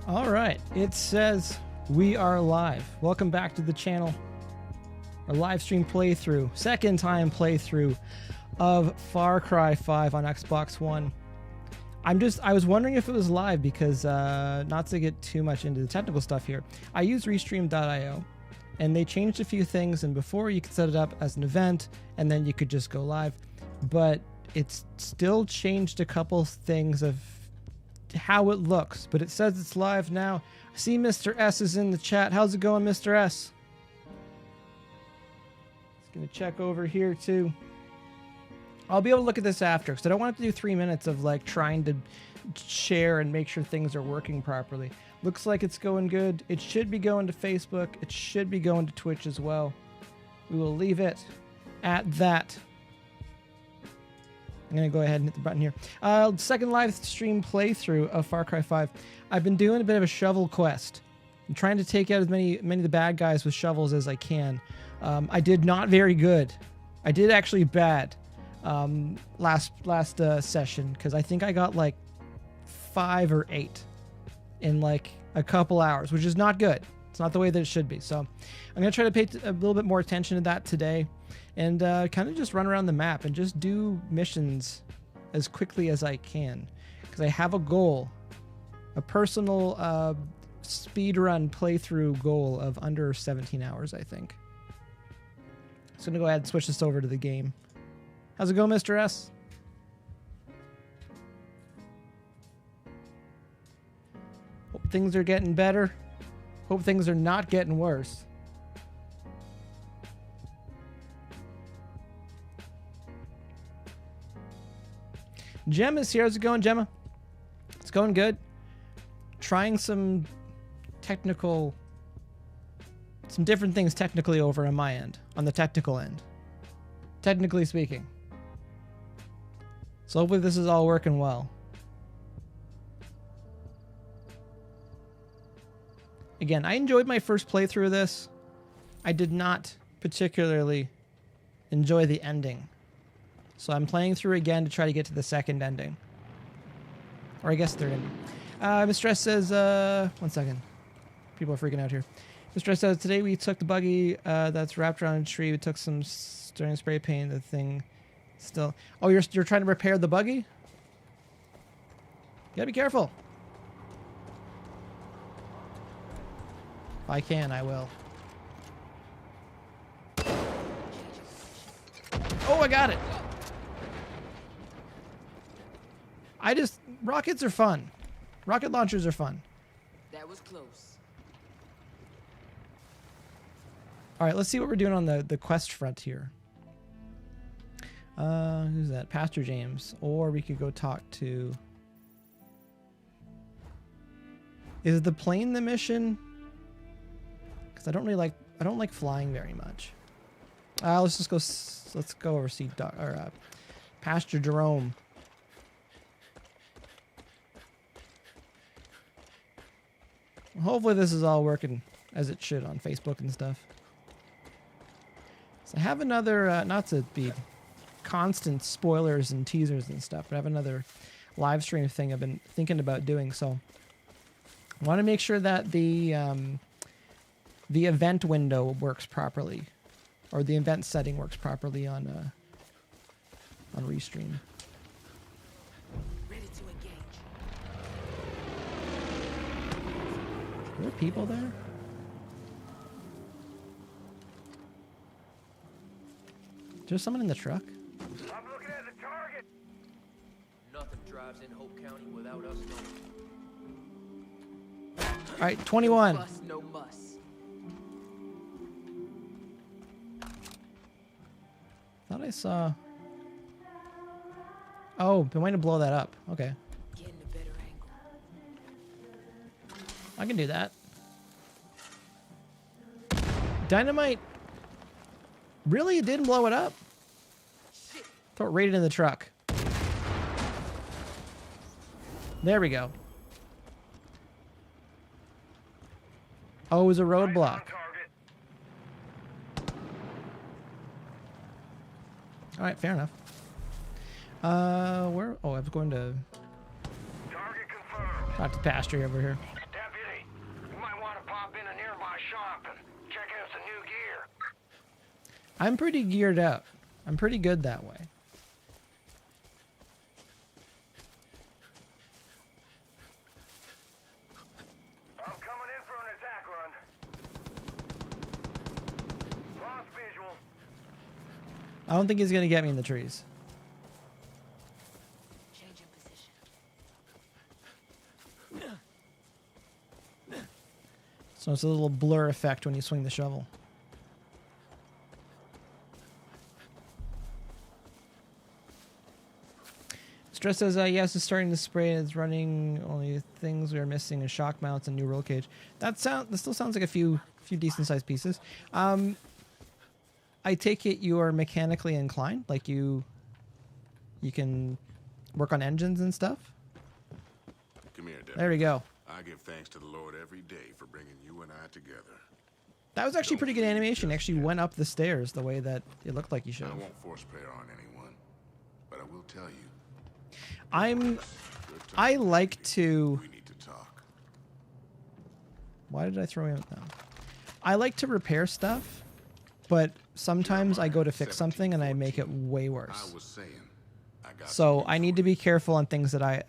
All right, it says we are live. Welcome back to the channel. Our live stream playthrough, second time playthrough of Far Cry 5 on Xbox One. I was wondering if it was live because, not to get too much into the technical stuff here, I use Restream.io and they changed a few things, and before you could set it up as an event and then you could just go live, but it's still changed a couple things of how it looks, but it says it's live now. I see Mr. S is in the chat. How's it going, Mr. S? Just gonna check over here too. I'll be able to look at this after because I don't want to do 3 minutes of like trying to share and make sure things are working properly. Looks like it's going good. It should be going to Facebook. It should be going to Twitch as well. We will leave it at that. I'm going to go ahead and hit the button here. Second live stream playthrough of Far Cry 5. I've been doing a bit of a shovel quest. I'm trying to take out as many of the bad guys with shovels as I can. I did not very good. I did actually bad last session because I think I got like 5 or 8 in like a couple hours, which is not good. It's not the way that it should be. So I'm going to try to pay a little bit more attention to that today. And kind of just run around the map and just do missions as quickly as I can. Because I have a goal. A personal speedrun playthrough goal of under 17 hours, I think. So I'm going to go ahead and switch this over to the game. How's it going, Mr. S? Hope things are getting better. Hope things are not getting worse. Gemma is here. How's it going, Gemma? It's going good. Trying some different things technically over on my end, on the technical end. Technically speaking. So hopefully this is all working well. Again, I enjoyed my first playthrough of this. I did not particularly enjoy the ending. So I'm playing through again to try to get to the second ending. Or I guess third ending. Mr. S says, one second. People are freaking out here. Mr. S says, today we took the buggy that's wrapped around a tree. We took some stirring spray paint. The thing still... Oh, you're trying to repair the buggy? You gotta be careful. If I can, I will. Oh, I got it. Rockets are fun. Rocket launchers are fun. That was close. All right, let's see what we're doing on the quest front here. Who's that? Pastor James. Or we could go talk to... Is the plane the mission? Because I don't like flying very much. Let's go over see Pastor Jerome. Hopefully this is all working as it should on Facebook and stuff. So I have another, not to be constant spoilers and teasers and stuff, but I have another live stream thing I've been thinking about doing. So I want to make sure that the event window works properly, or the event setting works properly on Restream. Are there people there? Is there someone in the truck? I'm looking at the target. Nothing drives in Hope County without us knowing. All right, 21. Bus, no muss. Thought I saw... Oh, been waiting to blow that up. Okay. Getting a better angle. I can do that. Dynamite. Really? It didn't blow it up? Throw it right into the truck. There we go. Oh, it was a roadblock. All right, fair enough. Where? Oh, I was going to talk to Pastor over here. I'm pretty geared out. I'm pretty good that way. I'm coming in for an attack run. Lost visual. I don't think he's going to get me in the trees. Change in position. So it's a little blur effect when you swing the shovel. Stress says, yes, it's starting to spray and it's running. Only things we are missing is shock mounts and new roll cage. That still sounds like a few decent sized pieces. I take it you are mechanically inclined, like you can work on engines and stuff. Come here, Devin. There we go. I give thanks to the Lord every day for bringing you and I together. That was actually pretty good animation. Actually went up the stairs the way that it looked like you should I have. won't force prayer on anyone, but I will tell you. I like to. We need to talk. Why did I throw him down? I like to repair stuff, but sometimes I go to fix something and I make it way worse. I was saying, I got So some I need to news be careful on things that I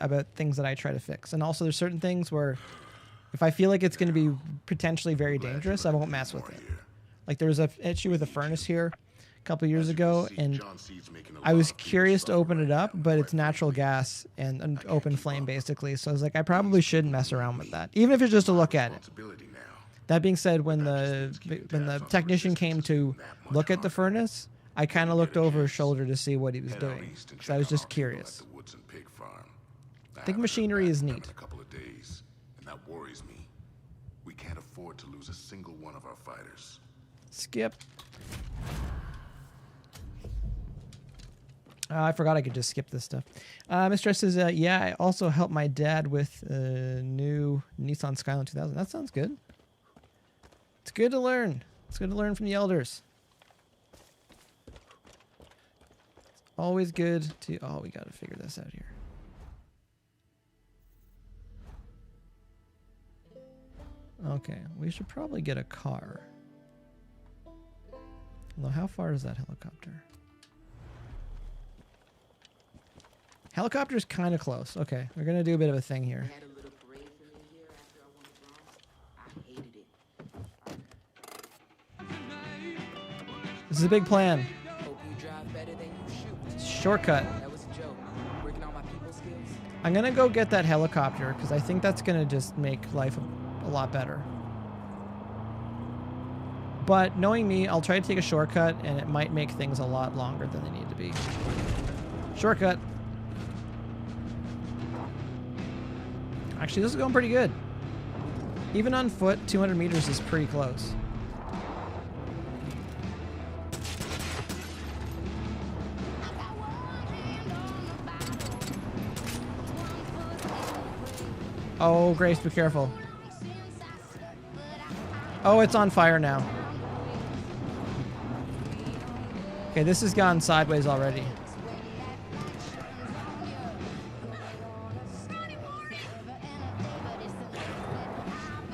try to fix. And also there's certain things where if I feel like it's going to be potentially very for you. dangerous, I won't mess with More it. here. Like there was an issue with a furnace here a couple years ago, See, and John C's making a I lot was of people curious to suffer open right it up, now. but it's Right. natural gas and an open flame basically. So I was like, I probably shouldn't mess around with that, even if it's just to look at it. Responsibility now. That being said, when the technician came to look at the furnace, I kind of looked over his shoulder to see what he was Head out doing, east and because I check was on just our people curious. at the Woods and Pig Farm. I think machinery is In neat. a couple of days, and that worries me. We can't afford to lose a single one of our fighters. Skip. I forgot I could just skip this stuff. Mr. says, yeah, I also helped my dad with a new Nissan Skyline 2000. That sounds good. It's good to learn. It's good to learn from the elders. It's always good to... Oh, we got to figure this out here. Okay, we should probably get a car. Although, how far is that helicopter? Helicopter's kind of close. Okay, we're going to do a bit of a thing here. They had a little parade for me here after I won the bronze. I hated it. This is a big plan. Hope you drive better than you shoot. Shortcut. That was a joke. Working on my people skills. I'm going to go get that helicopter because I think that's going to just make life a lot better. But knowing me, I'll try to take a shortcut and it might make things a lot longer than they need to be. Shortcut. Actually, this is going pretty good. Even on foot, 200 meters is pretty close. Oh, Grace, be careful. Oh, it's on fire now. Okay, this has gone sideways already.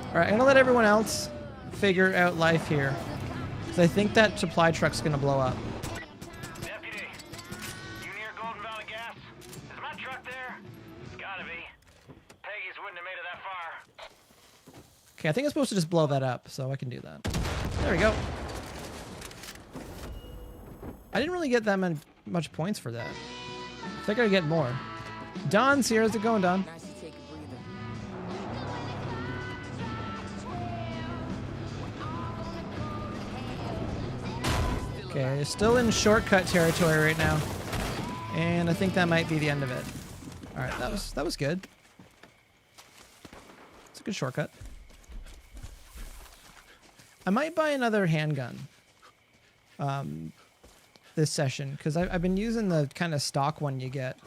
Alright, I'm gonna let everyone else figure out life here. Because I think that supply truck's gonna blow up. Deputy, you near Golden Valley Gas? Is my truck there? It's gotta be. Peggy's wouldn't have made it that far. Okay, I think I'm supposed to just blow that up, so I can do that. There we go. I didn't really get that much points for that. I think I'd get more. Don's here. How's it going, Don? Nice to take a breather. Okay, still in shortcut territory right now. And I think that might be the end of it. Alright, that was good. It's a good shortcut. I might buy another handgun this session, because I've been using the kind of stock one you get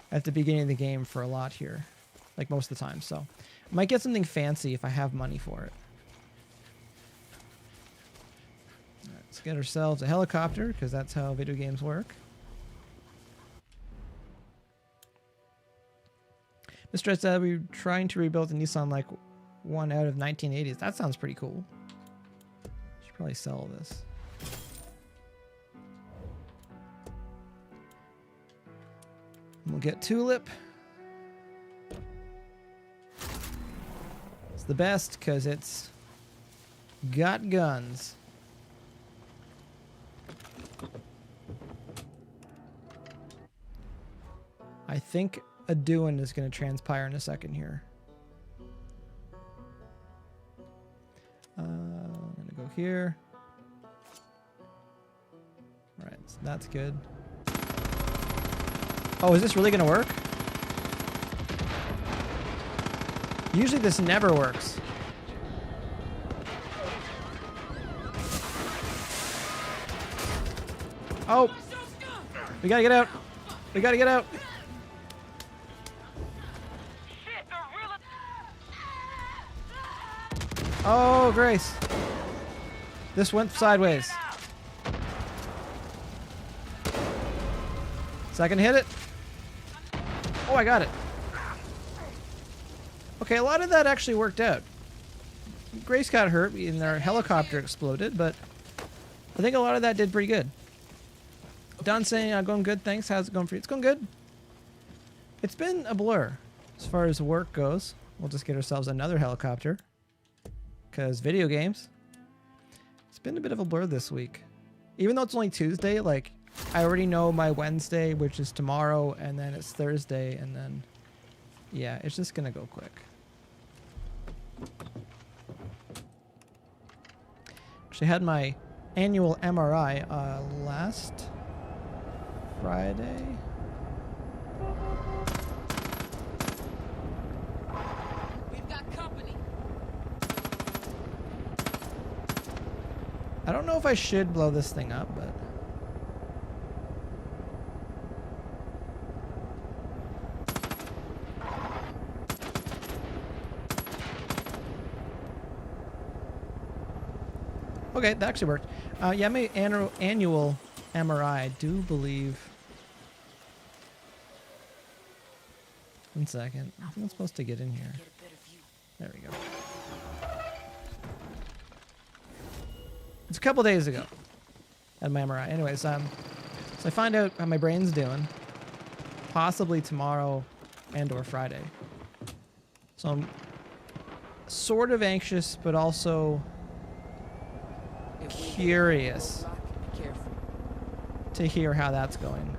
at the beginning of the game for a lot here, like most of the time. So I might get something fancy if I have money for it. All right, let's get ourselves a helicopter, because that's how video games work. Mr. said we're trying to rebuild the Nissan like one out of 1980s. That sounds pretty cool. Should probably sell this. We'll get Tulip. It's the best because it's got guns. I think a doing is going to transpire in a second here. I'm going to go here. Alright, so that's good. Oh, is this really going to work? Usually this never works. Oh! We gotta get out! We gotta get out! Oh, Grace. This went sideways. Second hit it. Oh, I got it. Okay, a lot of that actually worked out. Grace got hurt and their helicopter exploded, but I think a lot of that did pretty good. Don saying, going good, thanks. How's it going for you? It's going good. It's been a blur as far as work goes. We'll just get ourselves another helicopter. Because video games. It's been a bit of a blur this week. Even though it's only Tuesday, like, I already know my Wednesday, which is tomorrow, and then it's Thursday, and then, yeah, it's just gonna go quick. Actually, I had my annual MRI last Friday. We've got company. I don't know if I should blow this thing up, but... Okay, that actually worked. Yeah, my annual MRI, I do believe... One second. I think I'm supposed to get in here. There we go. It's a couple days ago. At my MRI. Anyways, so I find out how my brain's doing. Possibly tomorrow and or Friday. So I'm sort of anxious, but also curious to hear how that's going.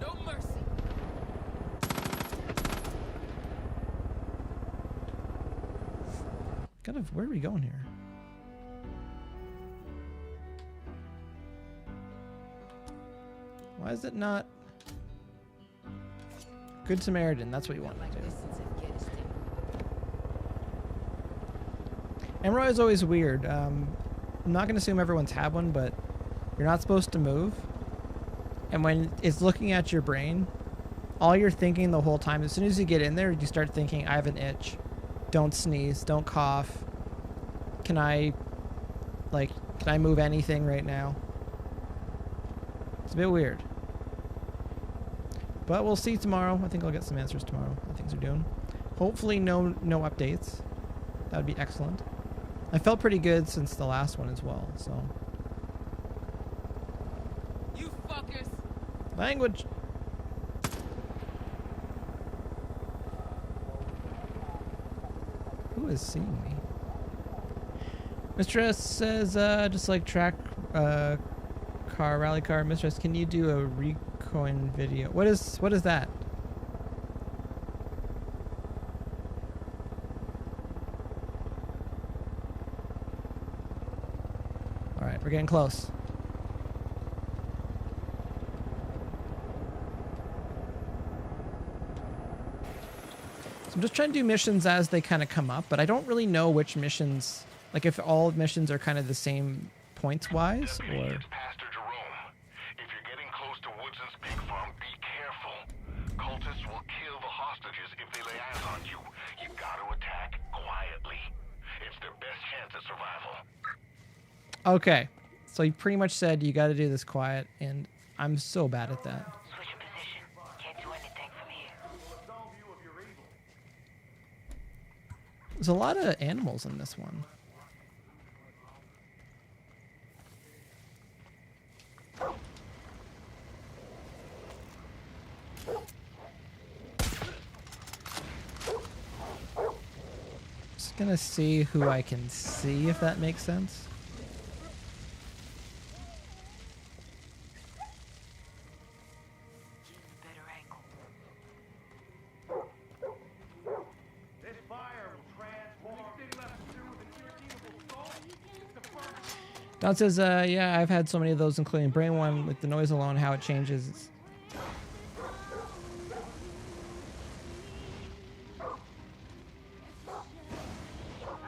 No mercy. Kind of, where are we going here? Why is it not? Good Samaritan, that's what you want to do. MRI is always weird. I'm not going to assume everyone's had one, but you're not supposed to move. And when it's looking at your brain, all you're thinking the whole time, as soon as you get in there, you start thinking, I have an itch. Don't sneeze. Don't cough. Can I move anything right now? It's a bit weird. But we'll see tomorrow. I think I'll get some answers tomorrow. How things are doing. Hopefully no updates. That would be excellent. I felt pretty good since the last one as well, so. You fuckers. Language. Who is seeing me? Mistress says, just like track car, rally car. Mistress, can you do a recoin video? What is that? Alright, we're getting close. So I'm just trying to do missions as they kind of come up, but I don't really know which missions, like if all missions are kind of the same points-wise, or... It's Pastor Jerome. If you're getting close to Woodson's pig farm, be careful. Cultists will kill the hostages if they lay eyes on you. You gotta attack quietly. It's their best chance at survival. Okay, so you pretty much said you got to do this quiet, and I'm so bad at that. Switch position. Can't do anything from here. There's a lot of animals in this one. gonna see who I can see, if that makes sense. Better angle. Don says, yeah, I've had so many of those, including brain one with the noise alone, how it changes.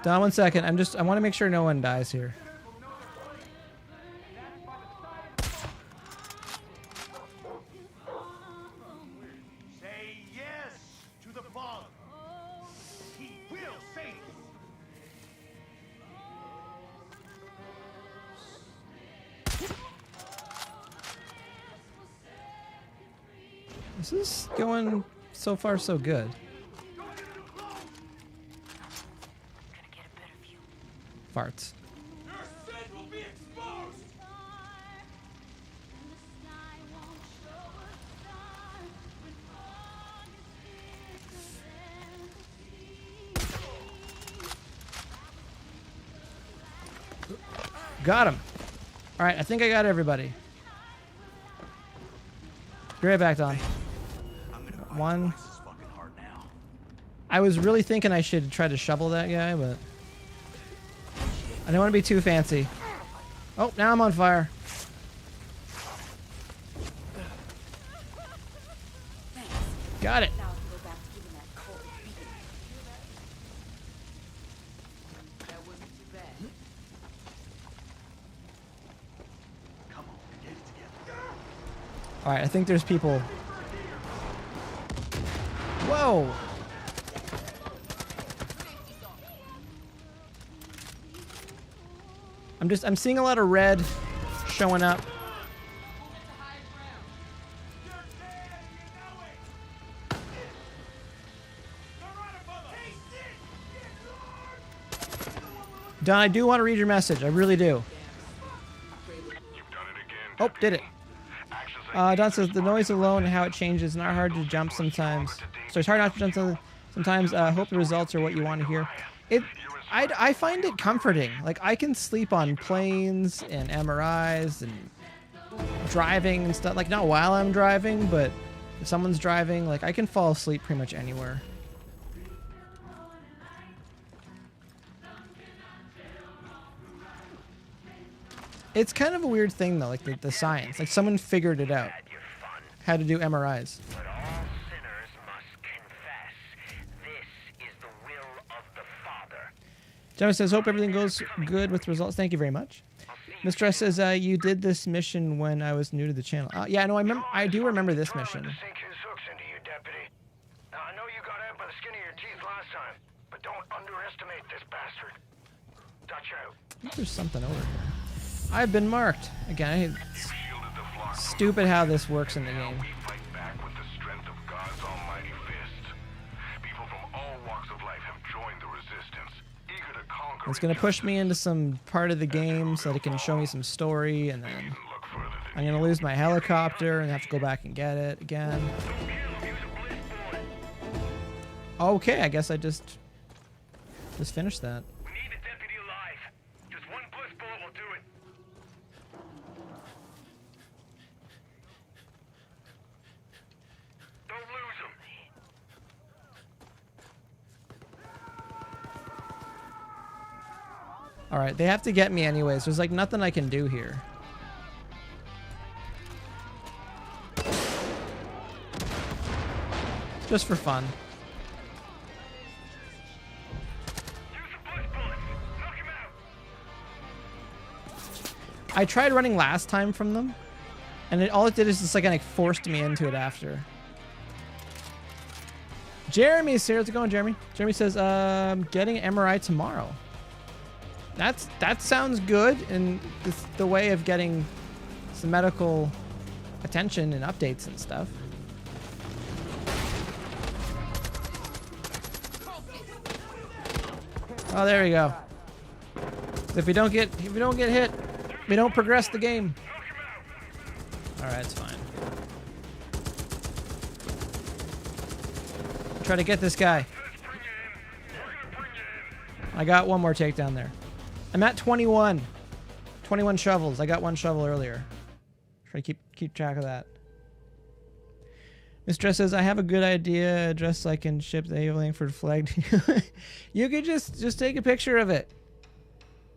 Don, 1 second. I want to make sure no one dies here. Say yes to the Father. He will save you. This is going so far so good. Gonna get a better view. Farts. Your sin will be exposed. Got him. All right, I think I got everybody. Be right back, Don. One. I was really thinking I should try to shovel that guy, but I don't want to be too fancy. Oh, now I'm on fire. Got it. Now I can go back to giving that cold beating. That wasn't too bad. All right, I think there's people. Whoa. I'm seeing a lot of red showing up. Don, I do want to read your message. I really do. You've done it again. Oh, did it. Actions like Don says the noise alone and how it changes, not hard to jump sometimes. So it's hard not to jump sometimes. Hope the results are what you want to hear. I find it comforting. Like, I can sleep on planes and MRIs and driving and stuff. Like, not while I'm driving, but if someone's driving, like, I can fall asleep pretty much anywhere. It's kind of a weird thing, though, like the science. Like, someone figured it out, how to do MRIs. But all sinners must confess. This is the will of the Father. Gemma says, hope everything goes good with results. Thank you very much. Mistress says, you did this mission when I was new to the channel. Yeah, no, I do remember this mission. sink his hooks into you, deputy. Now, I know you got out by the skin of your teeth last time, but don't underestimate this bastard. Dutch out. I think there's something over here. I've been marked. Again, it's Shielded the flock. stupid how this works in the Now game. we fight back with the strength of God's almighty fist. People from all walks of life have joined the resistance, eager to conquer. It's going to push me into some part of the game so that it can show me some story, and then Look further than I'm going to lose my helicopter and have to go back and get it again. Okay, I guess I just finished that. We need the deputy alive. Just one push bullet will do it. Don't lose him. All right, they have to get me anyways. There's like nothing I can do here. Just for fun. Use the push bullets. Knock him out. I tried running last time from them, and all it did is just like forced me into it after. Jeremy's here. How's it going, Jeremy? Jeremy says, getting an MRI tomorrow. That sounds good in the way of getting some medical attention and updates and stuff. Oh, there we go. If we don't get hit, we don't progress the game. All right, it's fine. Try to get this guy. I got one more takedown there. I'm at 21. 21 shovels. I got one shovel earlier. Try to keep track of that. Mistress says, I have a good idea just so I can ship the HeyLangford flag to you. You could just take a picture of it.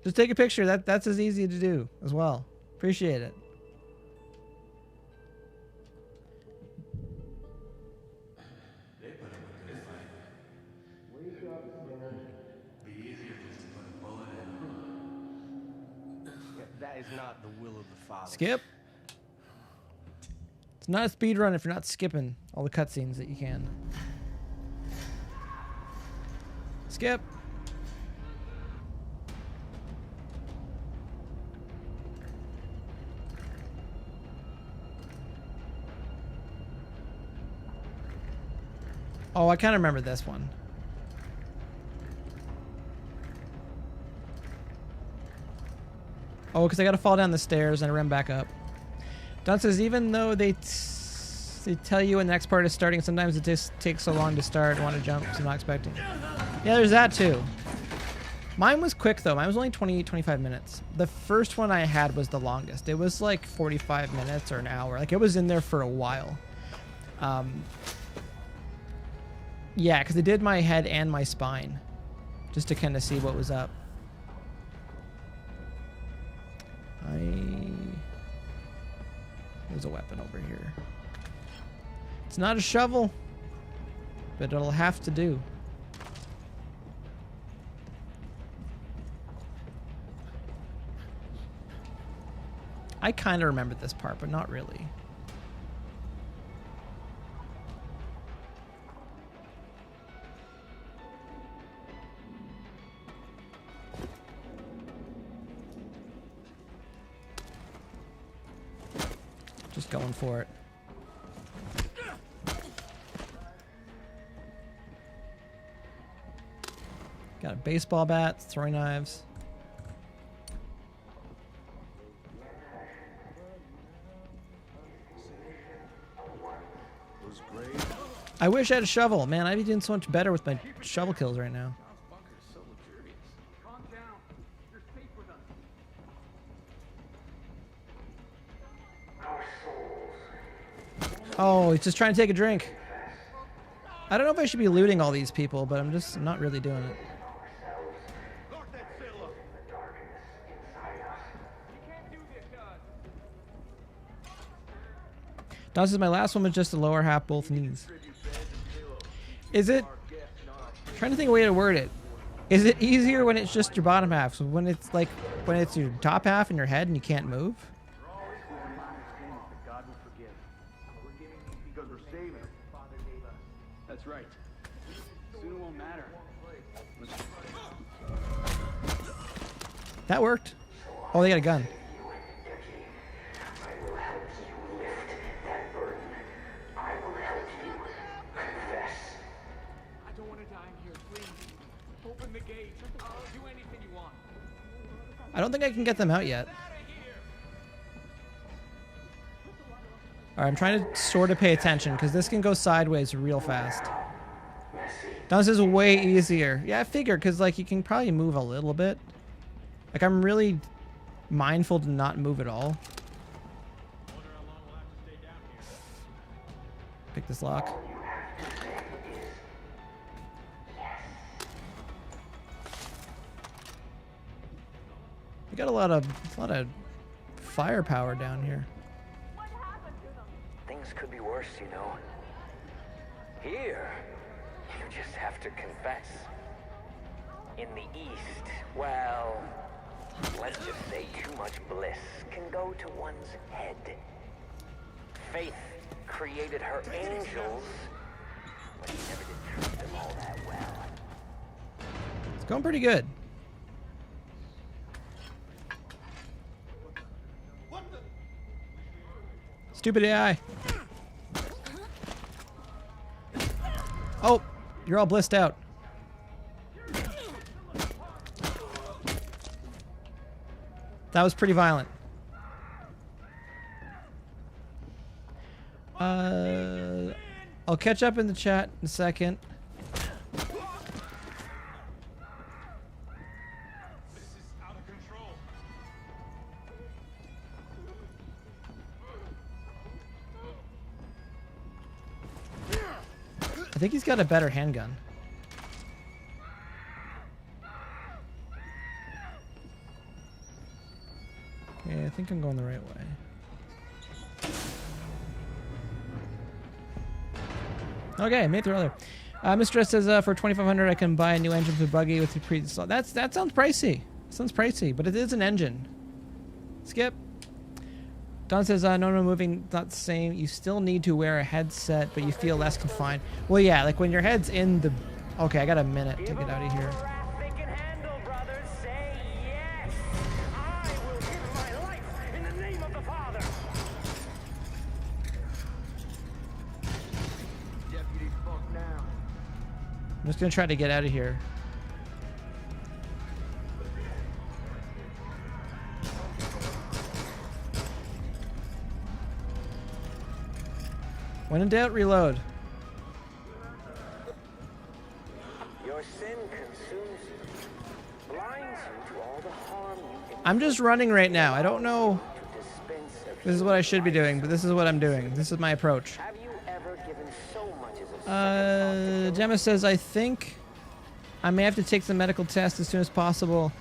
Just take a picture. That's as easy to do as well. Appreciate it. That is not the will of the Father. Skip. It's not a speed run if you're not skipping all the cutscenes that you can. Skip. Oh, I kind of remember this one. Oh, because I got to fall down the stairs and run back up. Don says, even though they tell you when the next part is starting, sometimes it just takes so long to start. I want to jump, so I'm not expecting. Yeah, there's that too. Mine was quick though. Mine was only 25 minutes. The first one I had was the longest. It was like 45 minutes or an hour. Like it was in there for a while. Yeah, because it did my head and my spine, just to kind of see what was up. There's a weapon over here. It's not a shovel, but it'll have to do. I kind of remembered this part, but not really. Just going for it. Got a baseball bat, throwing knives. I wish I had a shovel. Man, I'd be doing so much better with my shovel kills right now. Oh, he's just trying to take a drink. I don't know if I should be looting all these people, but I'm not really doing it. Don says my last one was just the lower half, both knees. Is it? I'm trying to think of a way to word it. Is it easier when it's just your bottom half? So when it's like when it's your top half and your head and you can't move? That's right. Soon it won't matter. That worked. Oh, they got a gun. I don't want to die in here, please. Open the gate. I'll do anything you want. I don't think I can get them out yet. Alright, I'm trying to sort of pay attention because this can go sideways real fast. This is way easier. Yeah, I figured because like you can probably move a little bit. Like I'm really mindful to not move at all. Pick this lock. We got a lot of firepower down here. Things could be worse, you know. Here, you just have to confess. In the East, well, let's just say too much bliss can go to one's head. Faith created her angels, but he never did treat them all that well. It's going pretty good. Stupid AI. Oh, you're all blissed out. That was pretty violent. I'll catch up in the chat in a second. think he's got a better handgun. Okay, I think I'm going the right way. Okay, made it through earlier. Mistress says for 2,500 I can buy a new engine for the buggy with the pre-installed. That sounds pricey. Sounds pricey, but it is an engine. Skip. Don says no moving not the same. You still need to wear a headset, but you feel less confined. Well, yeah, like when your head's in the. Okay, I got a minute to get out of here. I'm just gonna try to get out of here. When in doubt, reload. Your sin consumes you, blinds you to all the harm you I'm just running right now. I don't know if this is what I should be doing, but this is what I'm doing. This is my approach. Have you ever given so much as a Gemma says, I think I may have to take the medical test as soon as possible.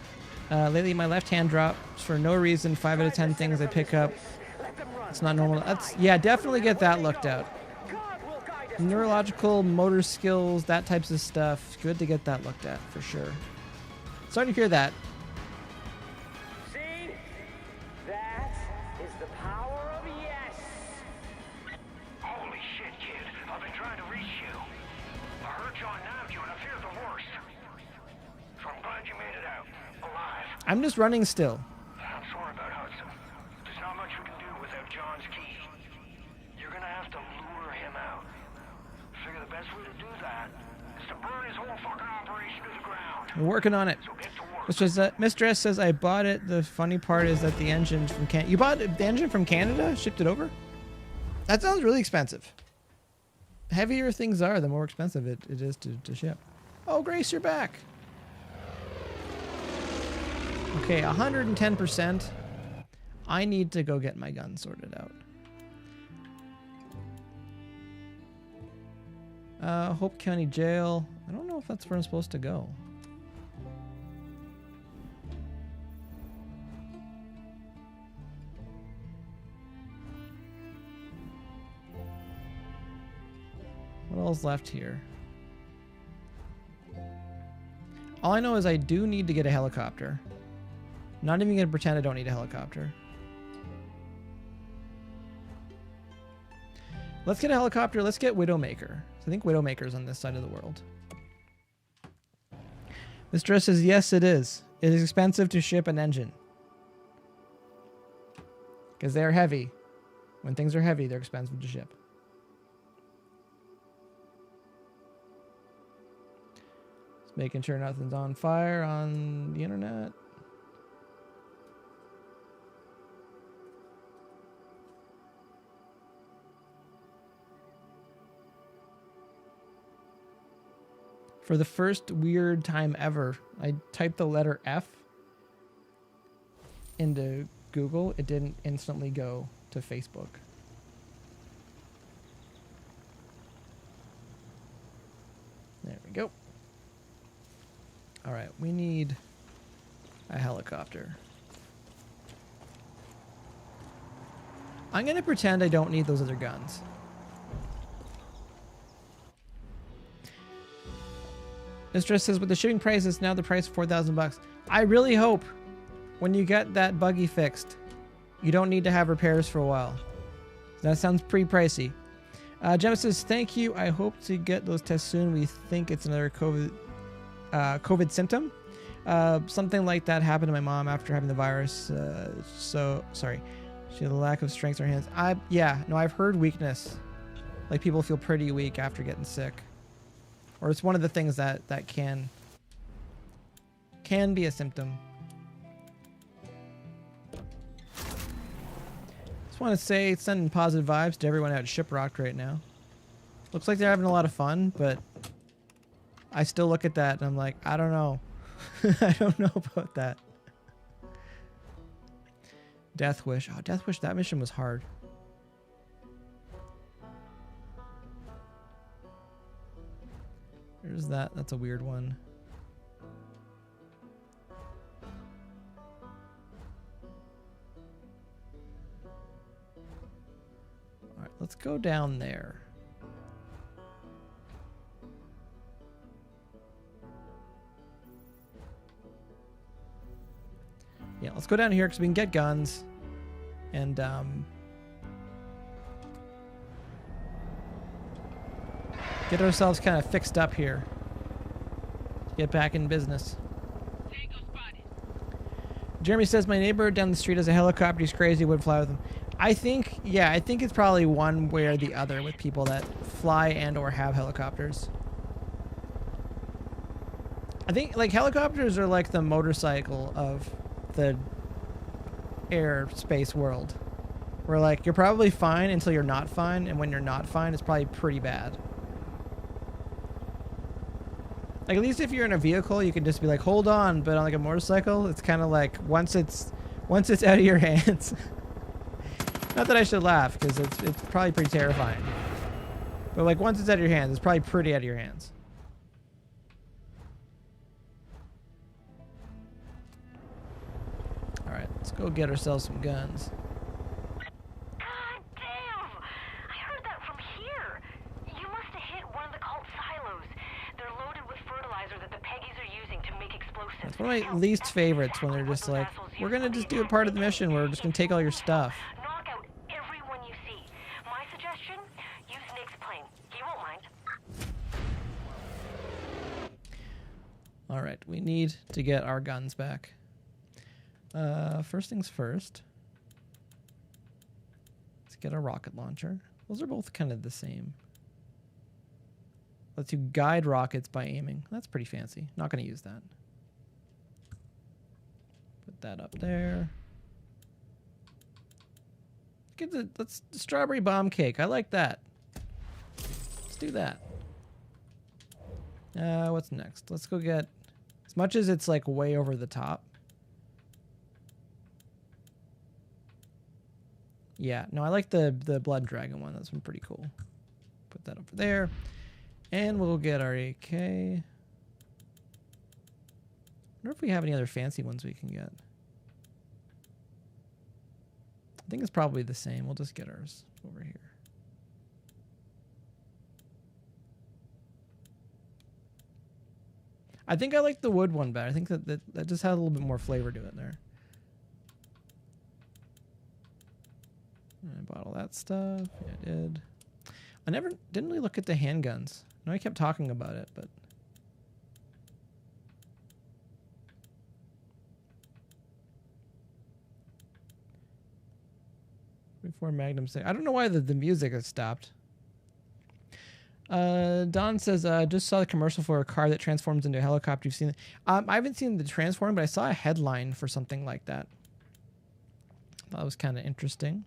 Lately, my left hand drops for no reason. 5 out of 10 things I pick up. It's not normal. Yeah, definitely get that looked out. Neurological, motor skills, that types of stuff. Good to get that looked at, for sure. Starting to hear that. See? That is the power of yes. Holy shit, kid. I've been trying to reach you. I heard John nabbed you and I feared the worst. So I'm glad you made it out. Alive. I'm just running still. I'm sorry about Hudson. There's not much we can do without John's key. You're gonna have to lure him out. Figure the best way to do that is to burn his whole fucking operation to the ground. We're working on it. So get to work. Mistress says I bought it. The funny part is that the engine's from Canada. You bought the engine from Canada? Shipped it over? That sounds really expensive. The heavier things are, the more expensive it is to ship. Oh, Grace, you're back. Okay, 110%. I need to go get my gun sorted out. Hope County Jail. I don't know if that's where I'm supposed to go. What else left here? All I know is I do need to get a helicopter. Not even gonna pretend I don't need a helicopter. Let's get a helicopter. Let's get Widowmaker. I think Widowmaker's on this side of the world. Mistress says, yes, it is. It is expensive to ship an engine. Because they are heavy. When things are heavy, they're expensive to ship. Just making sure nothing's on fire on the internet. For the first weird time ever, I typed the letter F into Google. It didn't instantly go to Facebook. There we go. All right, we need a helicopter. I'm going to pretend I don't need those other guns. Mistress says, with the shipping price, it's now the price of $4,000. I really hope when you get that buggy fixed, you don't need to have repairs for a while. That sounds pretty pricey. Gemma says, thank you. I hope to get those tests soon. We think it's another COVID symptom. Something like that happened to my mom after having the virus. So, sorry. She had a lack of strength in her hands. Yeah, no, I've heard weakness. Like people feel pretty weak after getting sick. Or it's one of the things that can be a symptom. Just want to say, sending positive vibes to everyone out at Shiprocked right now. Looks like they're having a lot of fun, but I still look at that and I'm like, I don't know. I don't know about that. Death Wish. Oh, Death Wish, that mission was hard. There's that. That's a weird one. All right, let's go down there. Yeah, let's go down here because we can get guns. And, get ourselves kind of fixed up here. Get back in business. Jeremy says, my neighbor down the street has a helicopter. He's crazy. Would fly with him. I think it's probably one way or the other with people that fly and or have helicopters. I think, like, helicopters are like the motorcycle of the airspace world. Where, like, you're probably fine until you're not fine, and when you're not fine, it's probably pretty bad. Like, at least if you're in a vehicle, you can just be like, hold on. But on like a motorcycle, it's kind of like once it's out of your hands. Not that I should laugh, because it's probably pretty terrifying. But like once it's out of your hands, it's probably pretty out of your hands. All right, let's go get ourselves some guns. God damn! I heard that from here. You must have hit one of the cult silos. They're loaded with fertilizer that the Peggies are using to make explosives. That's one of my least favorites, when they're just like, we're gonna just do a part of the mission. We're just gonna take all your stuff. Knock out everyone you see. My suggestion: use Nick's plane. He won't mind. All right, we need to get our guns back. First things first. Let's get a rocket launcher. Those are both kind of the same. Lets you guide rockets by aiming. That's pretty fancy. Not going to use that. Put that up there. Get the strawberry bomb cake. I like that. Let's do that. What's next? Let's go get, as much as it's like way over the top. Yeah, no, I like the blood dragon one. That's been pretty cool. Put that over there. And we'll get our AK. I wonder if we have any other fancy ones we can get. I think it's probably the same. We'll just get ours over here. I think I like the wood one better. I think that just had a little bit more flavor to it there. I bought all that stuff. Yeah, I did. I didn't really look at the handguns. I know I kept talking about it, but 44 Magnum 6. I don't know why the music has stopped. Don says, just saw the commercial for a car that transforms into a helicopter. You've seen it? I haven't seen the transform, but I saw a headline for something like that. That was kind of interesting.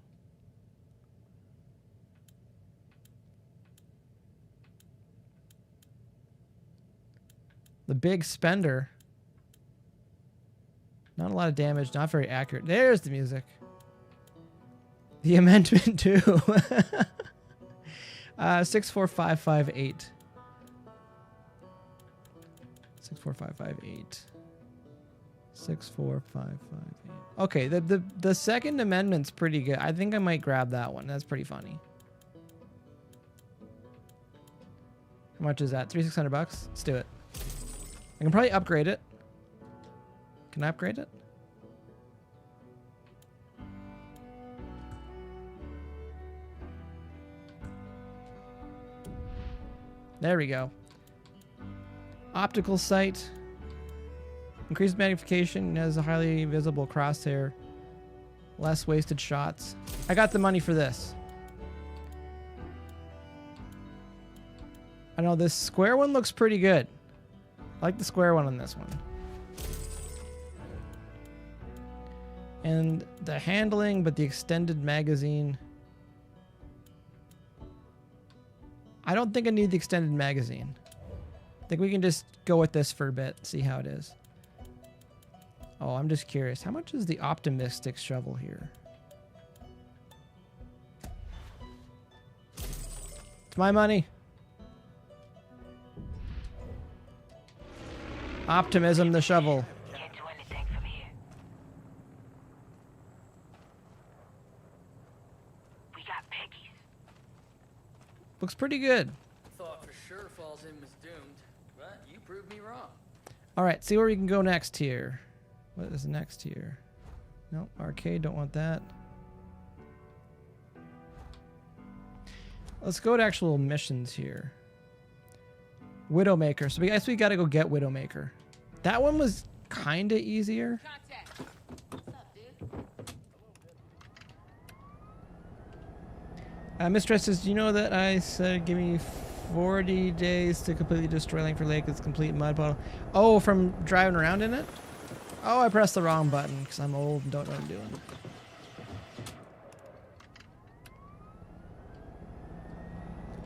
The big spender. Not a lot of damage, not very accurate. There's the music. The amendment too. 64558. 64558. 64558. Okay, the second amendment's pretty good. I think I might grab that one. That's pretty funny. How much is that? $3,600 bucks? Let's do it. I can probably upgrade it. Can I upgrade it? There we go. Optical sight. Increased magnification, has a highly visible crosshair. Less wasted shots. I got the money for this. I know this square one looks pretty good. I like the square one on this one. And the handling, but the extended magazine. I don't think I need the extended magazine. I think we can just go with this for a bit, see how it is. Oh, I'm just curious. How much is the optimistic shovel here? It's my money. Optimism the shovel. Can't do anything from here. We got piggies. Looks pretty good. Thought for sure Falls In was doomed, but you proved me wrong. All right, see where we can go next here. What is next here? Nope, arcade, don't want that. Let's go to actual missions here. Widowmaker. So I guess we got to go get Widowmaker. That one was kind of easier. Mistress says, do you know that I said give me 40 days to completely destroy Langford Lake? It's complete mud puddle. Oh, from driving around in it? Oh, I pressed the wrong button because I'm old and don't know what I'm doing.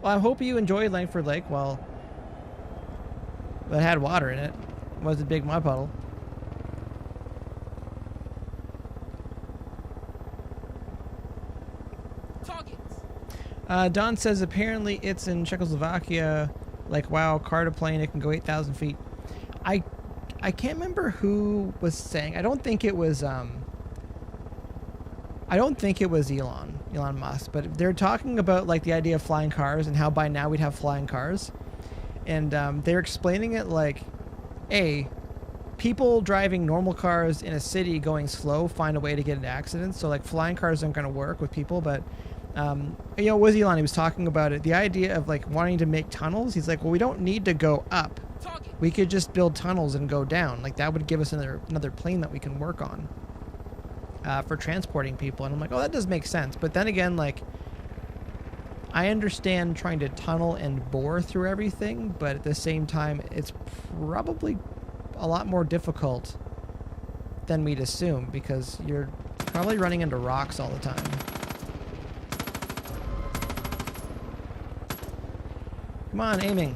Well, I hope you enjoyed Langford Lake while it had water in it. It was a big mud puddle. Don says apparently it's in Czechoslovakia. Like, wow, carta plane, it can go 8,000 feet. I can't remember who was saying. I don't think it was Elon Musk, but they're talking about like the idea of flying cars and how by now we'd have flying cars. And they're explaining it like, people driving normal cars in a city going slow find a way to get into accidents. So like flying cars aren't going to work with people, but you know, was Elon, he was talking about it, the idea of like wanting to make tunnels. He's like, well, we don't need to go up. We could just build tunnels and go down. Like that would give us another plane that we can work on for transporting people. And I'm like, oh, that does make sense. But then again, like, I understand trying to tunnel and bore through everything, but at the same time, it's probably a lot more difficult than we'd assume because you're probably running into rocks all the time. Come on, aiming.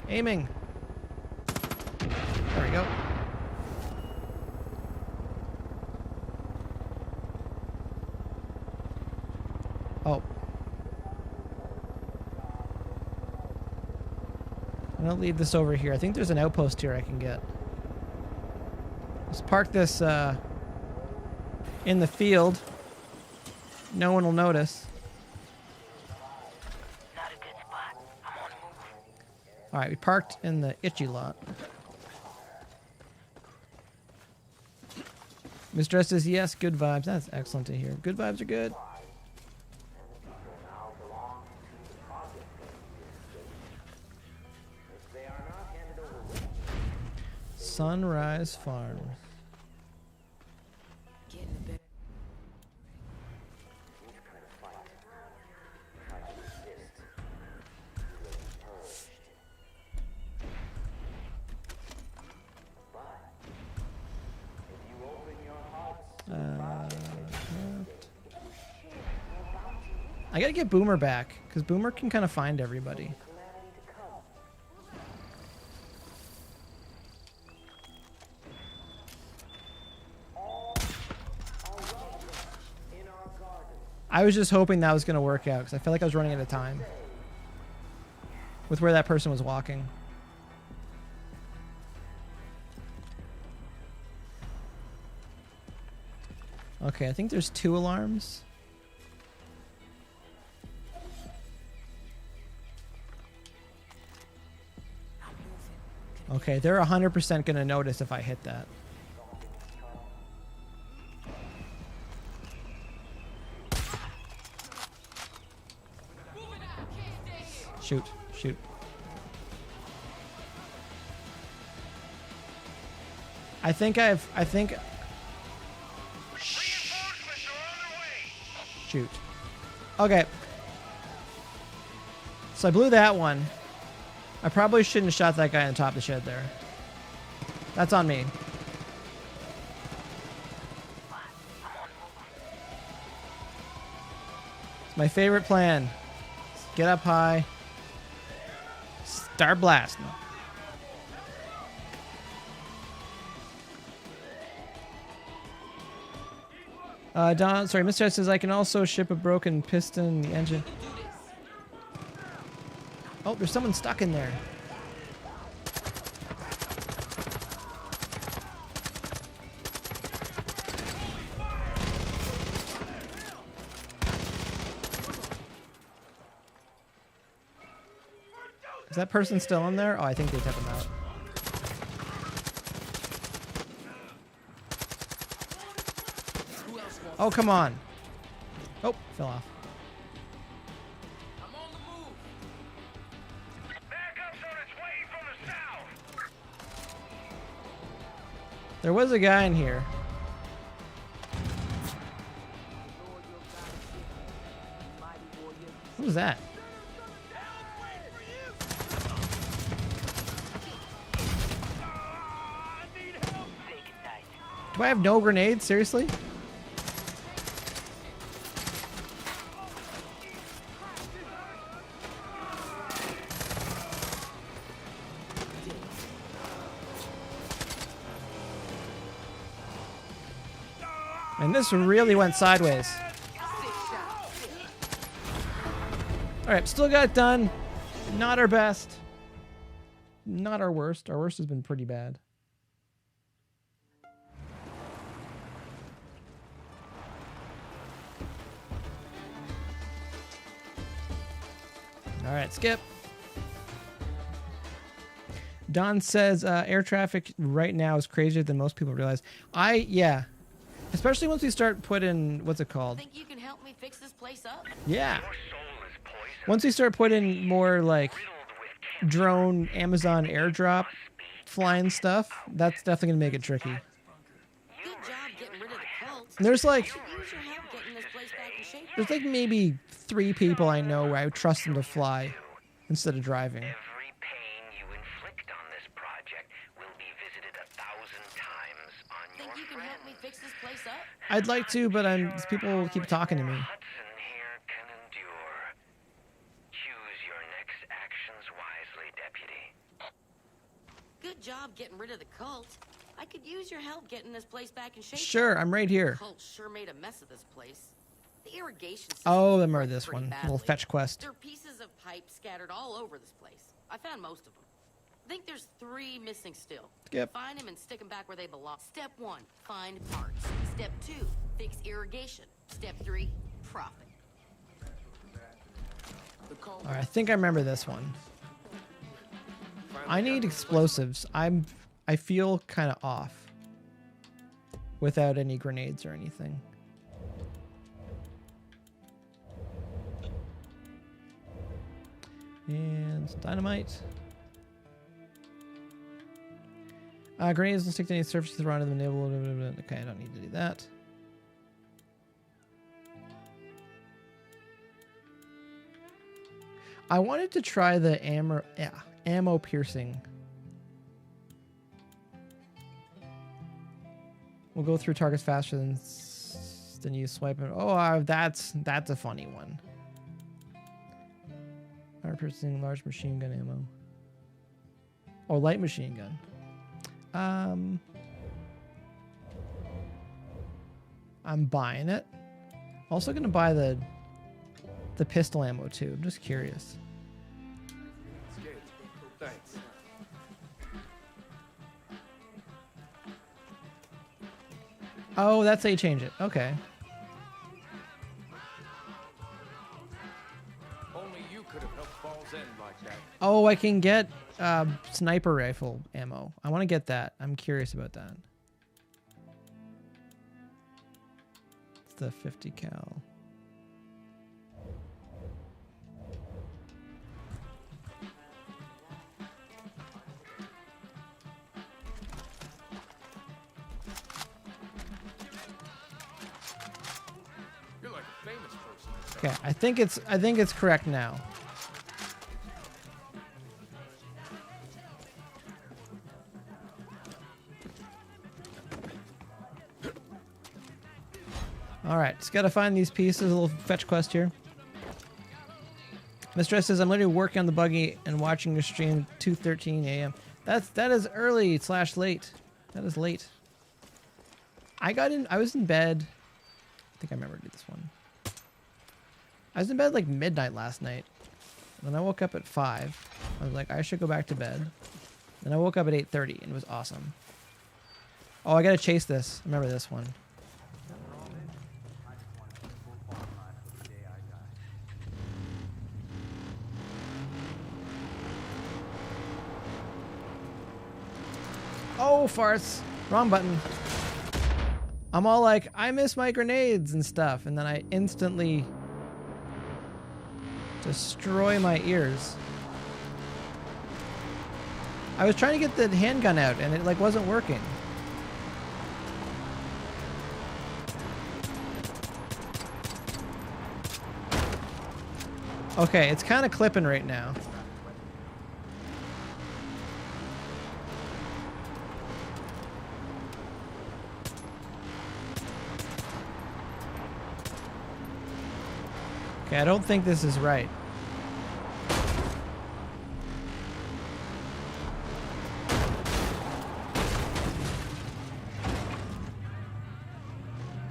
Aiming. There we go. Oh. I'm gonna leave this over here. I think there's an outpost here I can get. Let's park this in the field. No one will notice. Not a good spot. I'm on the move. Alright, we parked in the itchy lot. Mistress says, yes, good vibes. That's excellent to hear. Good vibes are good. Sunrise Farm. I gotta get Boomer back, because Boomer can kind of find everybody. I was just hoping that was going to work out, because I felt like I was running out of time with where that person was walking. Okay, I think there's 2 alarms. Okay, they're 100% going to notice if I hit that. Shoot, shoot. I think shoot. Okay. So I blew that one. I probably shouldn't have shot that guy on top of the shed there. That's on me. It's my favorite plan. Get up high. Start blasting. Don, sorry, Mr. says I can also ship a broken piston in the engine. Oh, there's someone stuck in there. Is that person still in there? Oh, I think they took him out. Oh, come on. Oh, fell off. I'm on the move. Backup's on its way from the south. There was a guy in here. What was that? Do I have no grenades? Seriously? And this really went sideways. Alright, still got it done. Not our best. Not our worst. Our worst has been pretty bad. Alright, skip. Don says air traffic right now is crazier than most people realize. Yeah. Especially once we start putting, what's it called? Think you can help me fix this place up? Yeah. Once we start putting more like drone Amazon airdrop flying stuff, that's definitely gonna make it tricky. Good job getting rid of the cult. And there's like Use your help getting this place back in shape. there's like maybe 3 people I know where I would trust them to fly instead of driving. Every pain you inflict on this project will be visited 1,000 times on Think your you can help me fix this place up? I'd like to, but people keep talking to me. Hudson here can endure. Choose your next actions wisely, deputy. Good job getting rid of the cult. I could use your help getting this place back in shape. Sure, I'm right here. The cult sure made a mess of this place. The irrigation system Oh, I was remember wrecked this pretty one. badly. Little fetch quest. There are pieces of pipe scattered all over this place. I found most of them. I think there's 3 missing still. Skip. Find them and stick them back where they belong. Step 1, find parts. Step 2, fix irrigation. Step 3, profit. Alright, I think I remember this one. I need explosives. I feel kind of off without any grenades or anything. And some dynamite. Grenades will stick to any surfaces around them. Okay, I don't need to do that. I wanted to try the ammo piercing. We'll go through targets faster than you swipe it. Oh, that's a funny one. Armor piercing, large machine gun ammo. Oh, light machine gun. I'm buying it. Also gonna buy the pistol ammo too. I'm just curious. Thanks. Oh, that's how you change it. Okay. Only you could have helped Falls End like that. Oh, I can get sniper rifle ammo. I want to get that. I'm curious about that. It's the 50 cal. You're like a famous person. Okay, I think it's correct now. All right, just gotta find these pieces. A little fetch quest here. Mistress says I'm literally working on the buggy and watching your stream 2:13 a.m. That is early / late. That is late. I was in bed. I think I remember to do this one. I was in bed like midnight last night. When I woke up at 5, I was like, I should go back to bed. Then I woke up at 8:30 and it was awesome. Oh, I gotta chase this. Remember this one. Oh, farts. Wrong button. I'm all like, I miss my grenades and stuff, and then I instantly destroy my ears. I was trying to get the handgun out, and it like wasn't working. Okay, it's kind of clipping right now. Okay, I don't think this is right.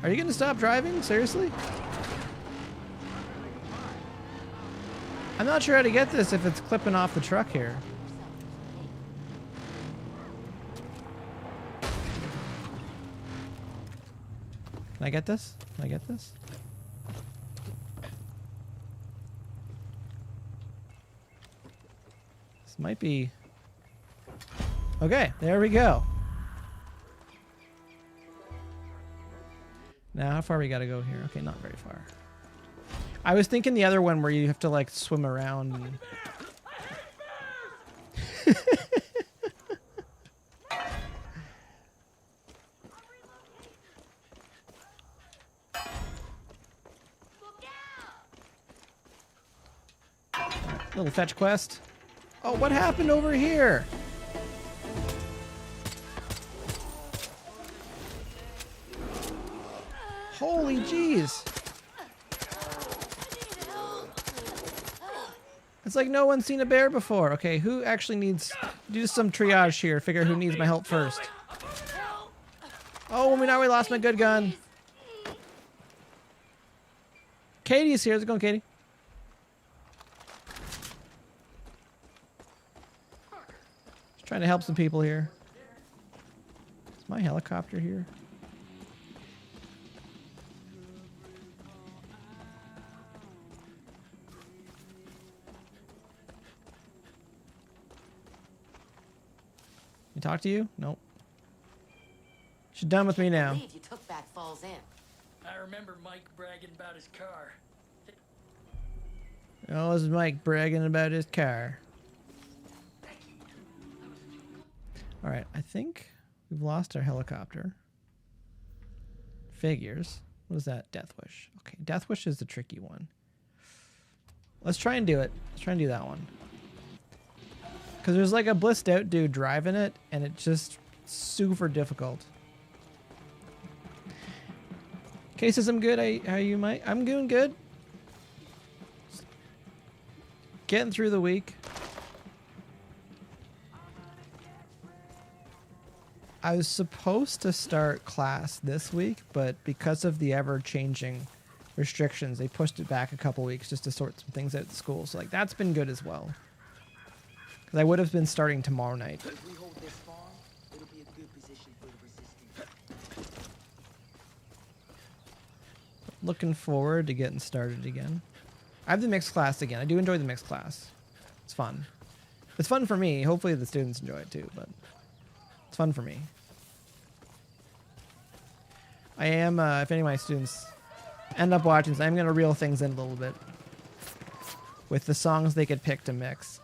Are you gonna stop driving? Seriously? I'm not sure how to get this if it's clipping off the truck here. Can I get this? Can I get this? This might be... Okay, there we go. Now, how far we gotta go here? Okay, not very far. I was thinking the other one where you have to like swim around and... Little fetch quest. Oh, what happened over here? Holy jeez. It's like no one's seen a bear before. Okay, who actually needs... Do some triage here. Figure who needs my help first. Oh, now we lost my good gun. Katie's here. How's it going, Katie? Just trying to help some people here. Is my helicopter here? Talk to you? Nope. She's done with me now. You took back Falls End. I remember Mike bragging about his car. Oh, this is Mike bragging about his car. Alright, I think we've lost our helicopter. Figures. What is that? Death Wish. Okay, Death Wish is the tricky one. Let's try and do it. Let's try and do that one. Because there's like a blissed out dude driving it, and it's just super difficult. Okay, says I'm good. How you, Mike? I'm doing good. Getting through the week. I was supposed to start class this week, but because of the ever-changing restrictions, they pushed it back a couple weeks just to sort some things out at school. So like that's been good as well. Because I would have been starting tomorrow night. If we hold this farm, it'll be a good position for the resistance. Looking forward to getting started again. I have the mixed class again. I do enjoy the mixed class. It's fun. It's fun for me. Hopefully the students enjoy it too, but it's fun for me. I am, if any of my students end up watching this, I'm going to reel things in a little bit with the songs they could pick to mix.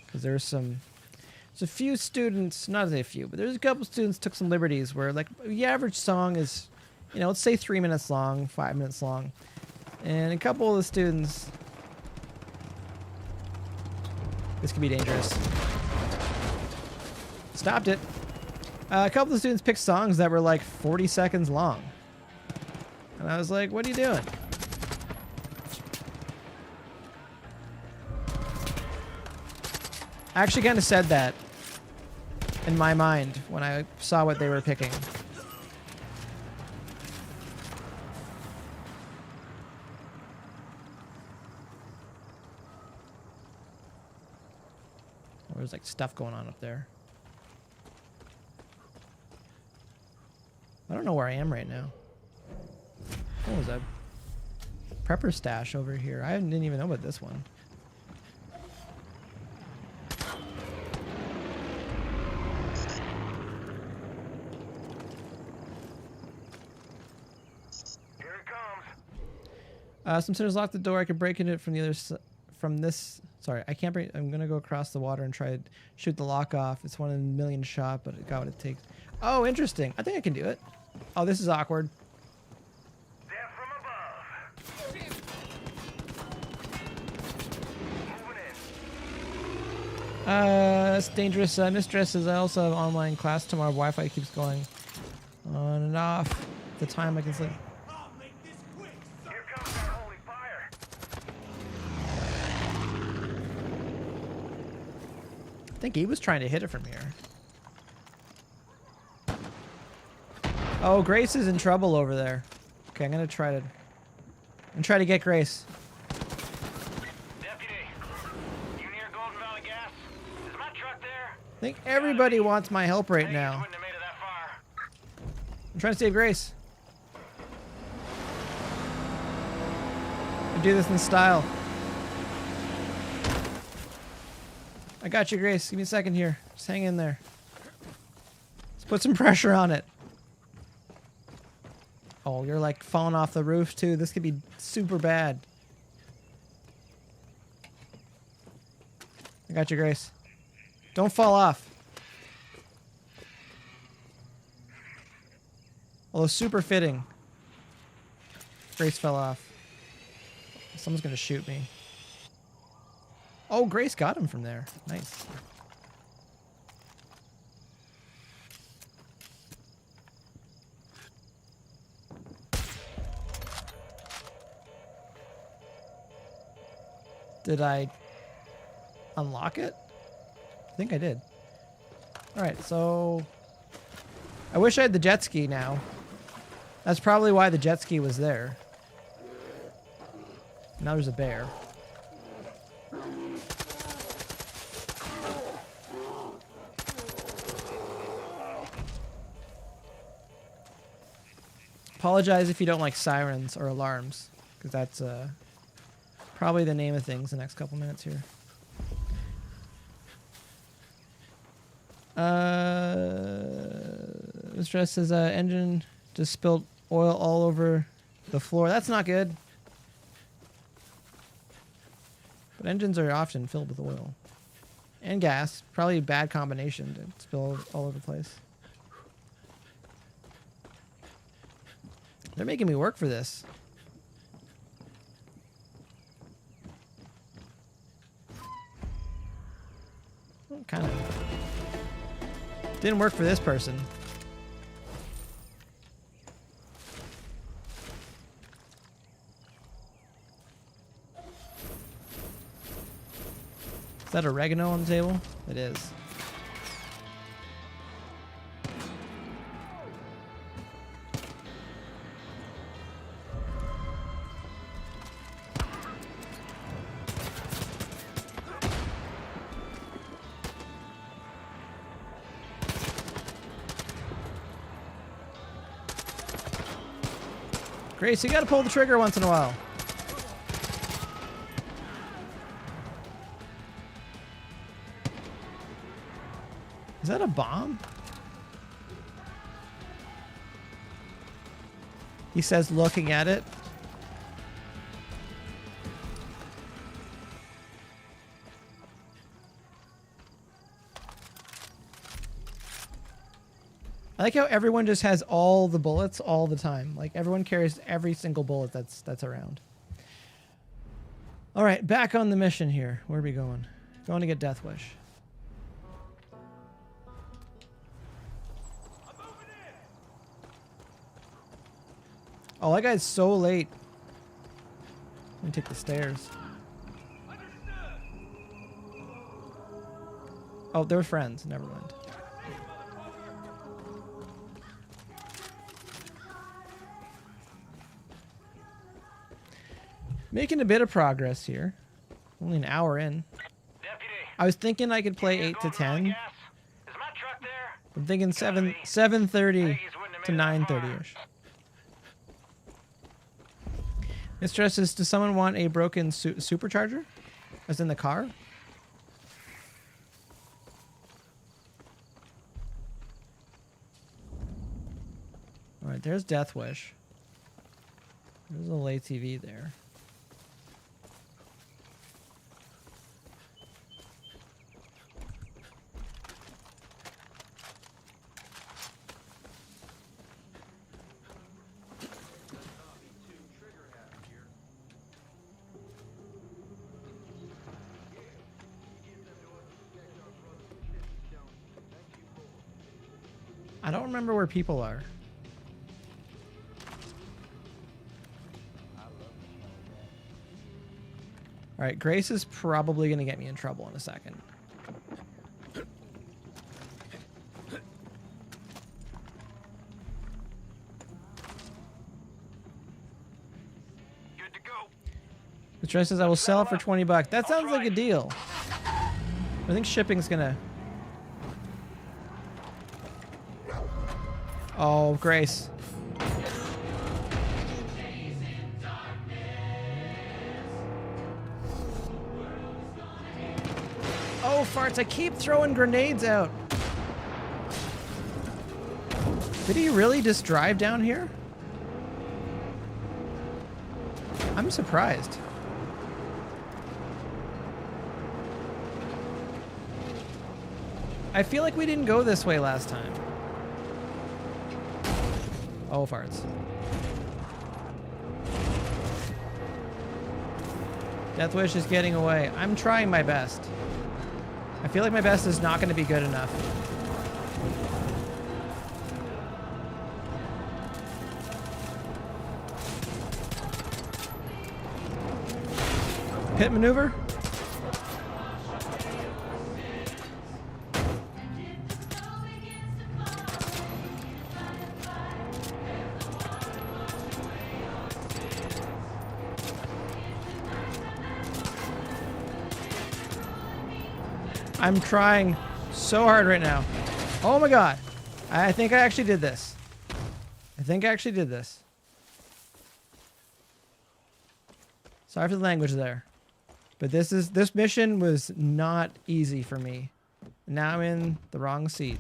Because there's a few students, not a few, but there's a couple students took some liberties where like the average song is, you know, let's say 3 minutes long, 5 minutes long. And a couple of the students, this could be dangerous. Stopped it. A couple of the students picked songs that were like 40 seconds long. And I was like, what are you doing? I actually kind of said that in my mind when I saw what they were picking. There's like stuff going on up there. I don't know where I am right now. What was that? Prepper stash over here. I didn't even know about this one. Some sinners locked the door. I could break into it from the other from this. Sorry, I can't break. I'm gonna go across the water and try to shoot the lock off. It's 1 in a million shot, but it got what it takes. Oh, interesting. I think I can do it. Oh, this is awkward. Death from above. Moving in. It's dangerous. Mistress says I also have online class tomorrow. Wi-Fi keeps going on and off. The time I can sleep. Here comes our holy fire. I think he was trying to hit it from here. Oh, Grace is in trouble over there. Okay, I'm gonna try to get Grace. Deputy, you near Golden Valley Gas? Is my truck there? I think everybody wants my help right now. Wouldn't have made it that far. I'm trying to save Grace. I do this in style. I got you, Grace. Give me a second here. Just hang in there. Let's put some pressure on it. Oh, you're like falling off the roof too. This could be super bad. I got you, Grace. Don't fall off. Although super fitting. Grace fell off. Someone's gonna shoot me. Oh, Grace got him from there. Nice. Did I unlock it? I think I did. Alright, so I wish I had the jet ski now. That's probably why the jet ski was there. Now there's a bear. Apologize if you don't like sirens or alarms, because that's probably the name of things the next couple minutes here. Stress says engine just spilled oil all over the floor. That's not good. But engines are often filled with oil. And gas. Probably a bad combination to spill all over the place. They're making me work for this. Well, kind of. Didn't work for this person. Is that oregano on the table? It is. Grace, you gotta pull the trigger once in a while. Is that a bomb? He says, looking at it. I like how everyone just has all the bullets all the time. Like everyone carries every single bullet that's around. All right, back on the mission here. Where are we going? Going to get Death Wish. Oh, that guy's so late. Let me take the stairs. Oh, they're friends. Never mind. Making a bit of progress here. Only an hour in. Deputy, I was thinking I could play 8 to 10. Is my truck there? I'm thinking 7:30 to 9:30ish. Mistress says, does someone want a broken supercharger? As in the car? Alright, there's Death Wish. There's a late TV there. I don't remember where people are. All right, Grace is probably going to get me in trouble in a second. Good to go. The dress says I will sell it for 20 bucks. That sounds like a deal. I think shipping's gonna... Oh, Grace. Oh, farts, I keep throwing grenades out. Did he really just drive down here? I'm surprised. I feel like we didn't go this way last time. Oh, farts. Death Wish is getting away. I'm trying my best. I feel like my best is not going to be good enough. Pit maneuver? I'm trying so hard right now. Oh my god. I think I actually did this. Sorry for the language there. But this mission was not easy for me. Now I'm in the wrong seat.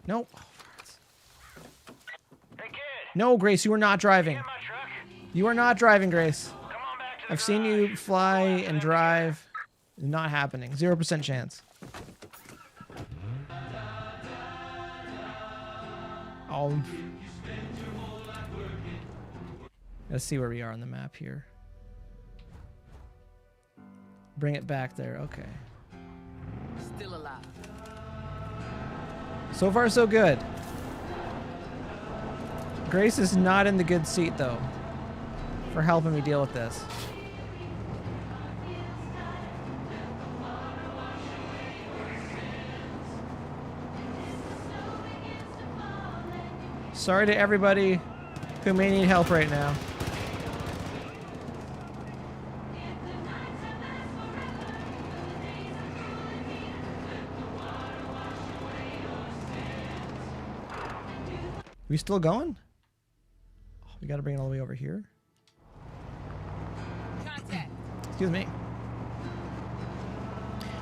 Nope. Hey, kid. No, Grace, you are not driving. Get my truck. You are not driving, Grace. Come on back to the I've seen you fly and drive. Not happening. 0% chance. Oh. Let's see where we are on the map here. Bring it back there. Okay. Still alive. So far, so good. Grace is not in the good seat, though, for helping me deal with this. Sorry to everybody who may need help right now. We still going? Oh, we gotta bring it all the way over here. Contact. Excuse me.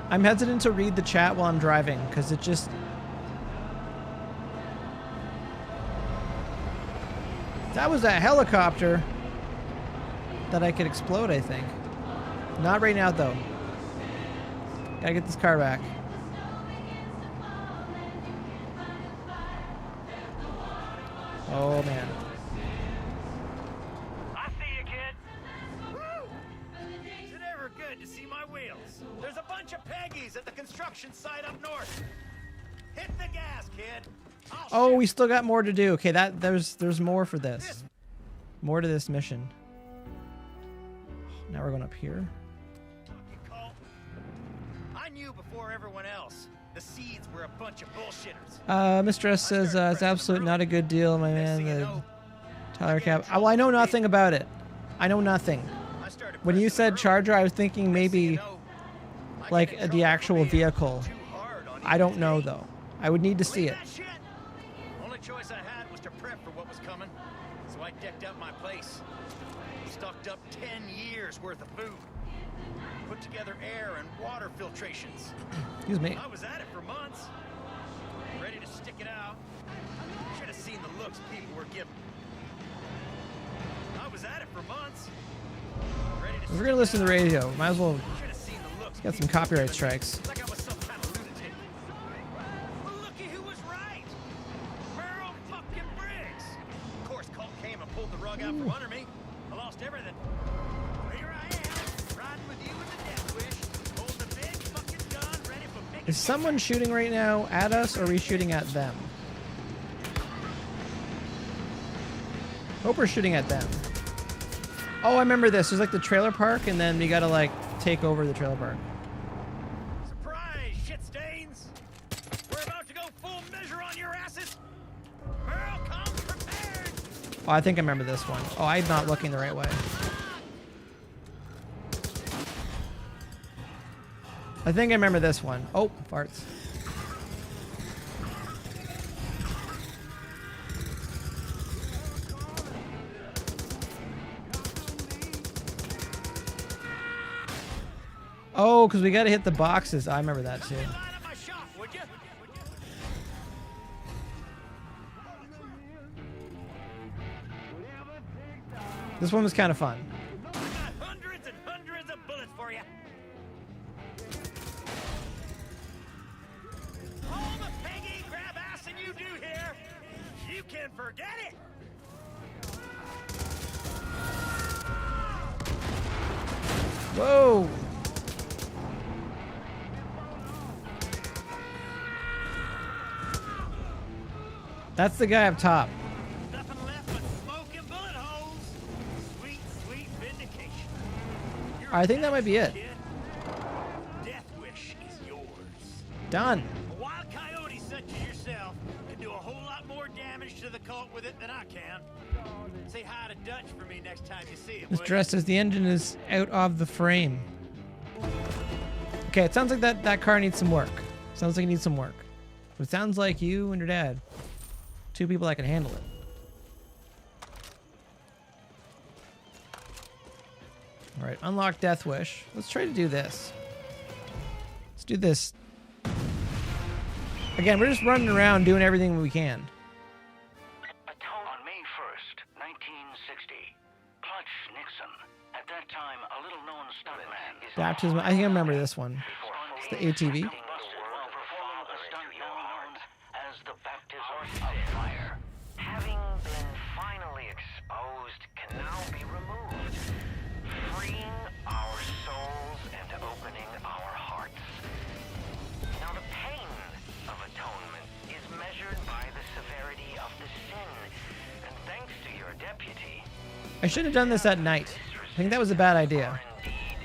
I'm hesitant to read the chat while I'm driving because it just... That was a helicopter that I could explode, I think. Not right now, though. Gotta get this car back. Oh, man. I see you, kid. Woo! Is it ever good to see my wheels? There's a bunch of Peggies at the construction site up north. Hit the gas, kid. Oh, we still got more to do. Okay, there's more for this. More to this mission. Now we're going up here. I knew before everyone else. The seeds were a bunch of bullshitters. Mistress says it's absolutely not a good deal, my man. The Tyler Cap. Well, I know nothing about it. I know nothing. When you said Charger, I was thinking maybe like the actual vehicle. I don't know though. I would need to see it. Only choice I had was to prep for what was coming, so I decked out my place. Stocked up 10 years worth of food. Put together air and water filtrations. Excuse me. I was at it for months. Ready to stick it out. Should have seen the looks people were giving. I was at it for months. Ready to If we're gonna listen to the radio, might as well Should have seen the looks get some people were copyright giving. strikes. Like I was some kind of lunatic. Well, looky who was right. Merle fucking Briggs. Of course, Colt came and pulled the rug out from under me. I lost everything. Here I am, riding with you with the Death Wish, holding a big fucking gun, ready for big Is someone shooting right now at us, or are we shooting at them? Hope we're shooting at them. Oh, I remember this. There's like the trailer park, and then we gotta like take over the trailer park. Surprise, shit stains! We're about to go full measure on your asses. Earl, come prepared. Oh, I think I remember this one. Oh, I'm not looking the right way. I think I remember this one. Oh, farts. Oh, because we got to hit the boxes. I remember that too. Line up my shop, would you? This one was kind of fun. I got hundreds and hundreds of bullets for you. All the piggy grab ass and you do here, you can forget it. Whoa. That's the guy up top. Nothing left but smoke and bullet holes. Sweet, sweet vindication. You're I think that might be it. kid. Death wish is yours. Done. A wild coyote such as yourself can do a whole lot more damage to the cult with it than I can. Say hi to Dutch for me next time you see him. It's will dressed as the engine is out of the frame. Okay, it sounds like that car needs some work. Sounds like it needs some work. But it sounds like you and your dad. Two people that can handle it. All right, unlock Death Wish. Let's try to do this. Let's do this. Again, we're just running around doing everything we can. On May 1st, 1960, Clutch Nixon, at that time a little-known stuntman, is Baptism. I think I remember this one. It's the ATV. busted while performing a stunt known as the baptism of fire. Having been finally exposed can now be removed, freeing our souls and opening our hearts. Now the pain of atonement is measured by the severity of the sin, and thanks to your deputy, I should have done this at night. I think that was a bad idea. indeed,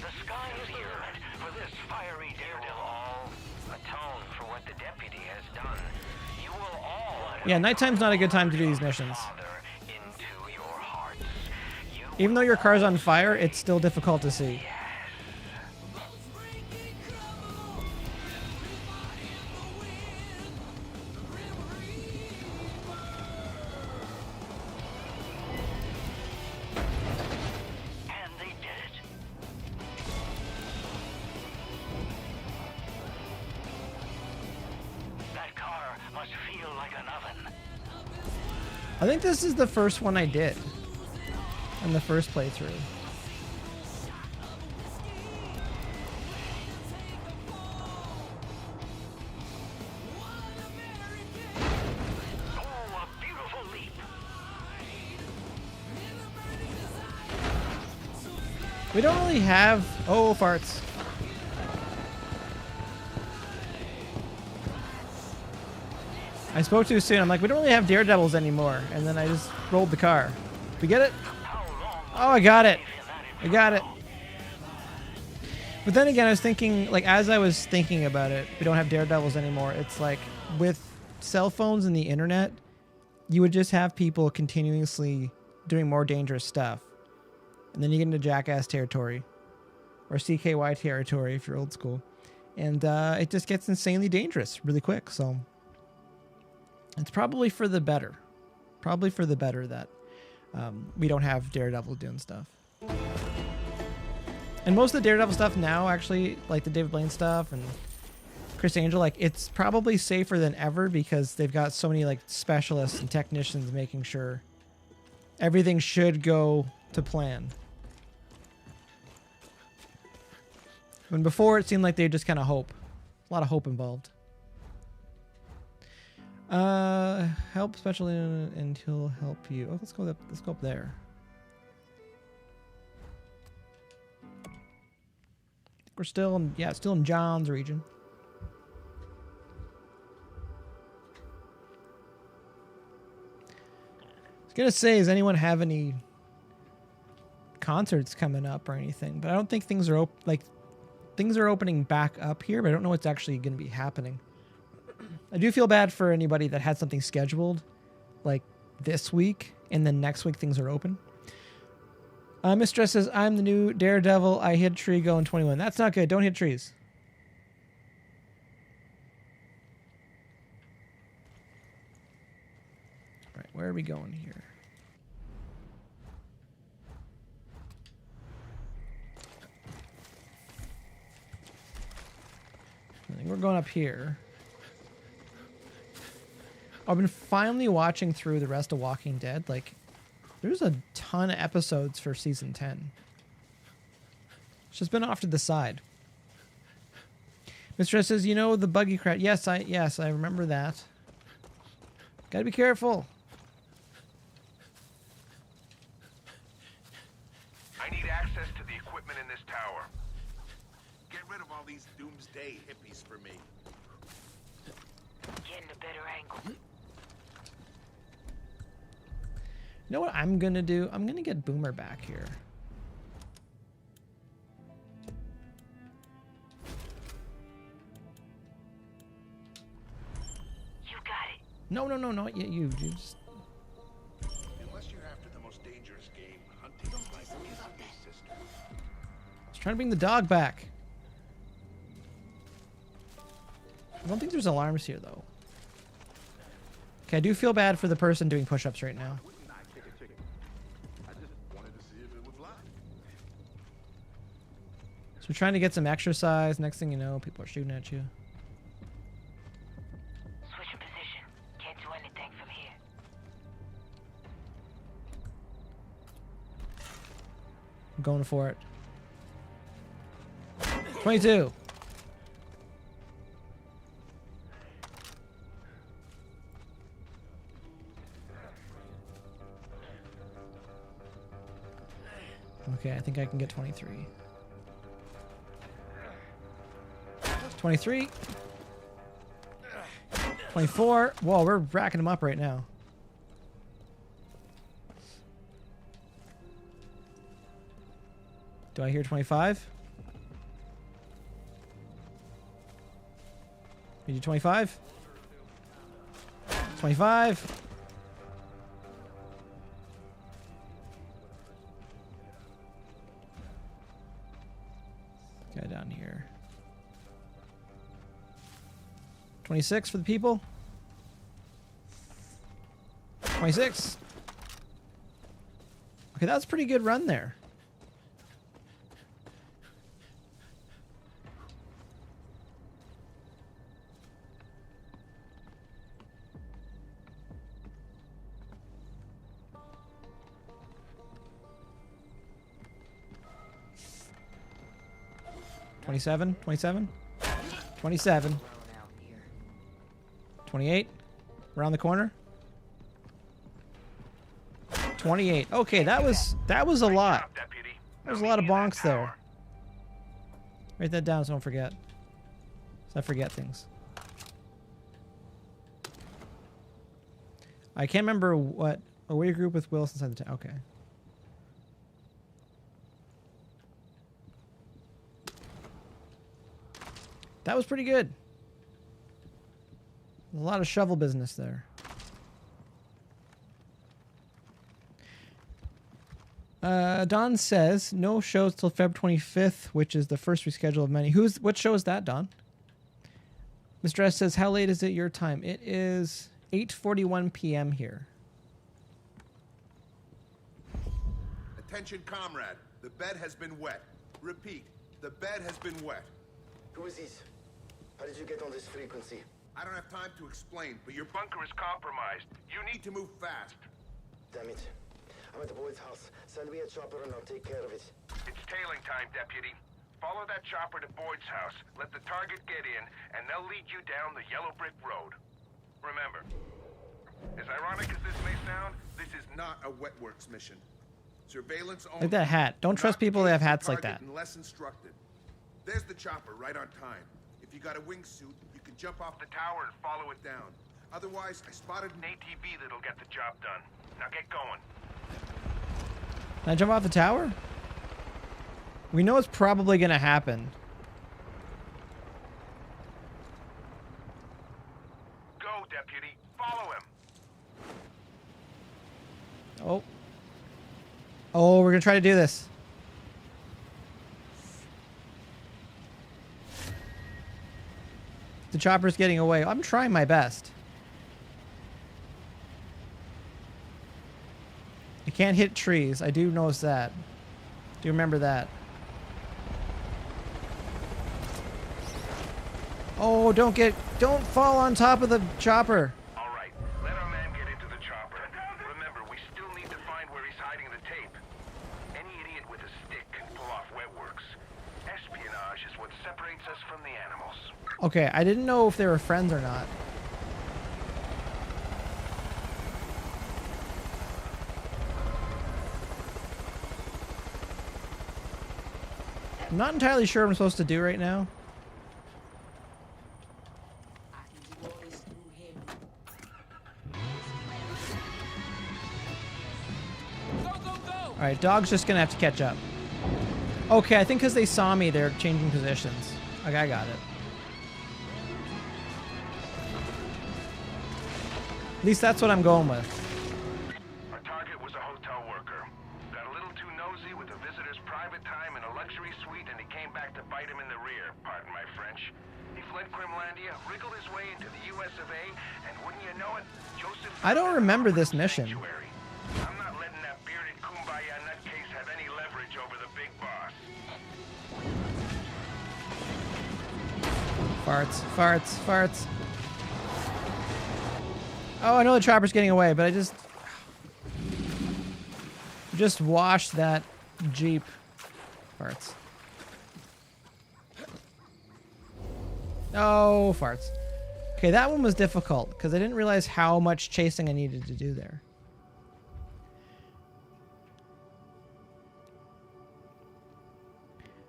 the sky is the limit for this fiery daredevil. All atone for what the deputy has done. You will all Yeah, nighttime's not a good time to do these missions. Father into your hearts. You Even though your car's on fire, it's still difficult to see. And they did it. That car must feel like an oven. I think this is the first one I did. In the first playthrough. Oh, a beautiful leap. We don't really have... Oh, farts. I spoke too soon. I'm like, we don't really have daredevils anymore. And then I just rolled the car. We get it? Oh, I got it. I got it. But then again, I was thinking, like, as I was thinking about it, we don't have daredevils anymore. It's like, with cell phones and the internet, you would just have people continuously doing more dangerous stuff. And then you get into Jackass territory. Or CKY territory, if you're old school. And it just gets insanely dangerous really quick, so... It's probably for the better. Probably for the better that we don't have Daredevil doing stuff. And most of the Daredevil stuff now, actually, like the David Blaine stuff and Chris Angel, like, it's probably safer than ever because they've got so many, like, specialists and technicians making sure everything should go to plan. When before, it seemed like they just kind of hope. A lot of hope involved. Help special in and he'll help you. Oh, let's go up there. We're still in, still in John's region. Gonna say, does anyone have any concerts coming up or anything? But I don't think things are things are opening back up here, but I don't know what's actually going to be happening. I do feel bad for anybody that had something scheduled like this week and then next week things are open. Mistress says, I'm the new Daredevil. I hit a tree going 21. That's not good. Don't hit trees. All right, where are we going here? I think we're going up here. I've been finally watching through the rest of Walking Dead. Like, there's a ton of episodes for season 10. It's just been off to the side. Mr. S says, you know the buggy crash. Yes, I remember that. Gotta be careful. I need access to the equipment in this tower. Get rid of all these doomsday hippies for me. Getting a better angle. You know what I'm gonna do? I'm gonna get Boomer back here. You got it. No, not yet. You just... Unless you're after the most dangerous game, hunting like his sister. I was trying to bring the dog back. I don't think there's alarms here, though. Okay, I do feel bad for the person doing push-ups right now. I just wanted to see if it would fly. So we're trying to get some exercise. Next thing you know, people are shooting at you. Switching position. Can't do anything from here. I'm going for it. 22. Okay, I think I can get 23. 23. 24. Whoa, we're racking them up right now. Do I hear 25? You do 25? 25. Guy down here. 26 for the people. 26. Okay, that's a pretty good run there. $27, 27, 27, 28, around the corner. 28. Okay, that was a lot. That was a lot of bonks there. Write that down so I don't forget. So I forget things. I can't remember what away group with Will inside the town. Okay. That was pretty good. A lot of shovel business there. Don says no shows till February 25th, which is the first reschedule of many. What show is that, Don? Mr. S says, how late is it your time? It is 8:41 p.m. here. Attention, comrade. The bed has been wet. Repeat, the bed has been wet. Who is this? How did you get on this frequency? I don't have time to explain, but your bunker is compromised. You need to move fast. Damn it. I'm at the boy's house. Send me a chopper and I'll take care of it. It's tailing time, Deputy. Follow that chopper to Boyd's house. Let the target get in, and they'll lead you down the yellow brick road. Remember, as ironic as this may sound, this is not a wet works mission. Surveillance only. Like that hat. Don't trust people that have hats like that. Unless instructed. There's the chopper right on time. If you got a wingsuit, you can jump off the tower and follow it down. Otherwise, I spotted an ATV that'll get the job done. Now get going. Can I jump off the tower? We know it's probably going to happen. Go, deputy. Follow him. Oh. Oh, we're going to try to do this. The chopper's getting away. I'm trying my best. I can't hit trees. I do notice that. Do remember that. Oh, don't fall on top of the chopper. All right, let our man get into the chopper. Remember, we still need to find where he's hiding the tape. Any idiot with a stick can pull off wet works. Espionage is what separates us from the animals. Okay, I didn't know if they were friends or not. I'm not entirely sure what I'm supposed to do right now. Alright, dog's just gonna have to catch up. Okay, I think because they saw me, they're changing positions. Okay, I got it. At least that's what I'm going with. Our target was a hotel worker. Got a little too nosy with a visitor's private time in a luxury suite, and he came back to bite him in the rear, pardon my French. He fled Grimlandia, wriggled his way into the US of A, and wouldn't you know it, Joseph... I don't remember this mission. I'm not letting that bearded kumbaya nutcase have any leverage over the big boss. Farts, farts, farts. Oh, I know the chopper's getting away, but I just washed that Jeep. Farts. Oh, farts. Okay, that one was difficult because I didn't realize how much chasing I needed to do there.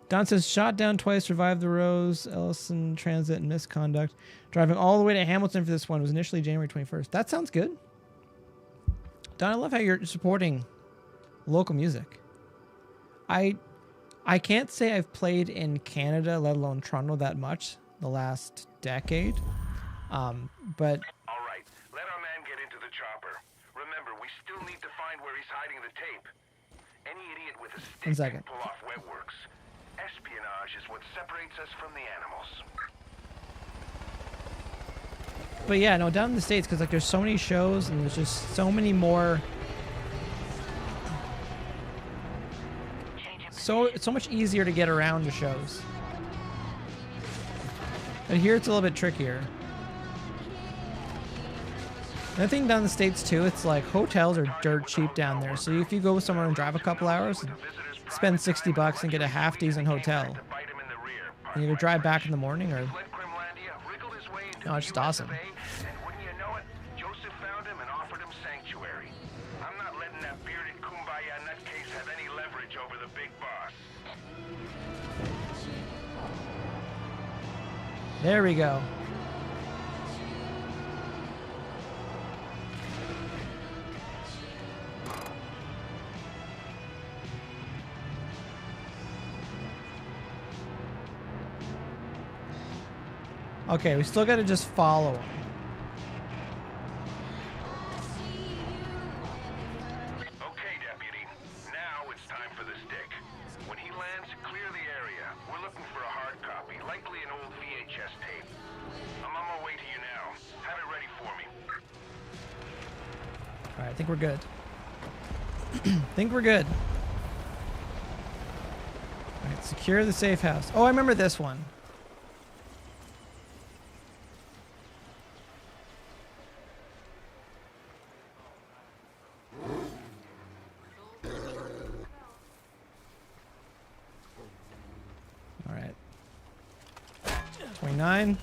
Don says, shot down twice, revived the Rose, Ellison Transit, and misconduct. Driving all the way to Hamilton for this one was initially January 21st. That sounds good. Don, I love how you're supporting local music. I can't say I've played in Canada, let alone Toronto, that much the last decade. But... All right, let our man get into the chopper. Remember, we still need to find where he's hiding the tape. Any idiot with a stick can pull off wet works. Espionage is what separates us from the animals. But yeah, no, down in the States, because like there's so many shows and there's just so many more. So it's so much easier to get around to shows. But here it's a little bit trickier. And I think down in the States too, it's like hotels are dirt cheap down there. So if you go somewhere and drive a couple hours, spend $60 and get a half decent hotel. And either drive back in the morning or... No, it's just awesome. There we go. Okay, we still gotta just follow him. Okay, deputy. Now it's time for the stick. When he lands, clear the area. We're looking for a hard copy, likely an old VHS tape. I'm on my way to you now. Have it ready for me. Alright, I think we're good. Think we're good. Alright, secure the safe house. Oh, I remember this one. Alright. 29.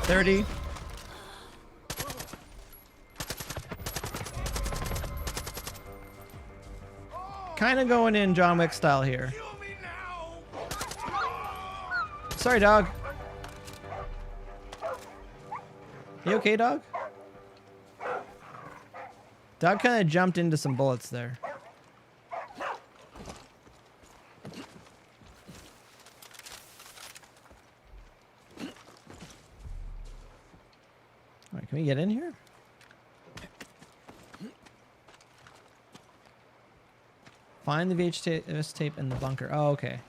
30. Kind of going in John Wick style here. Sorry, dog. You okay, dog? Dog kind of jumped into some bullets there. All right, can we get in here? Find the VHS tape in the bunker. Oh, okay.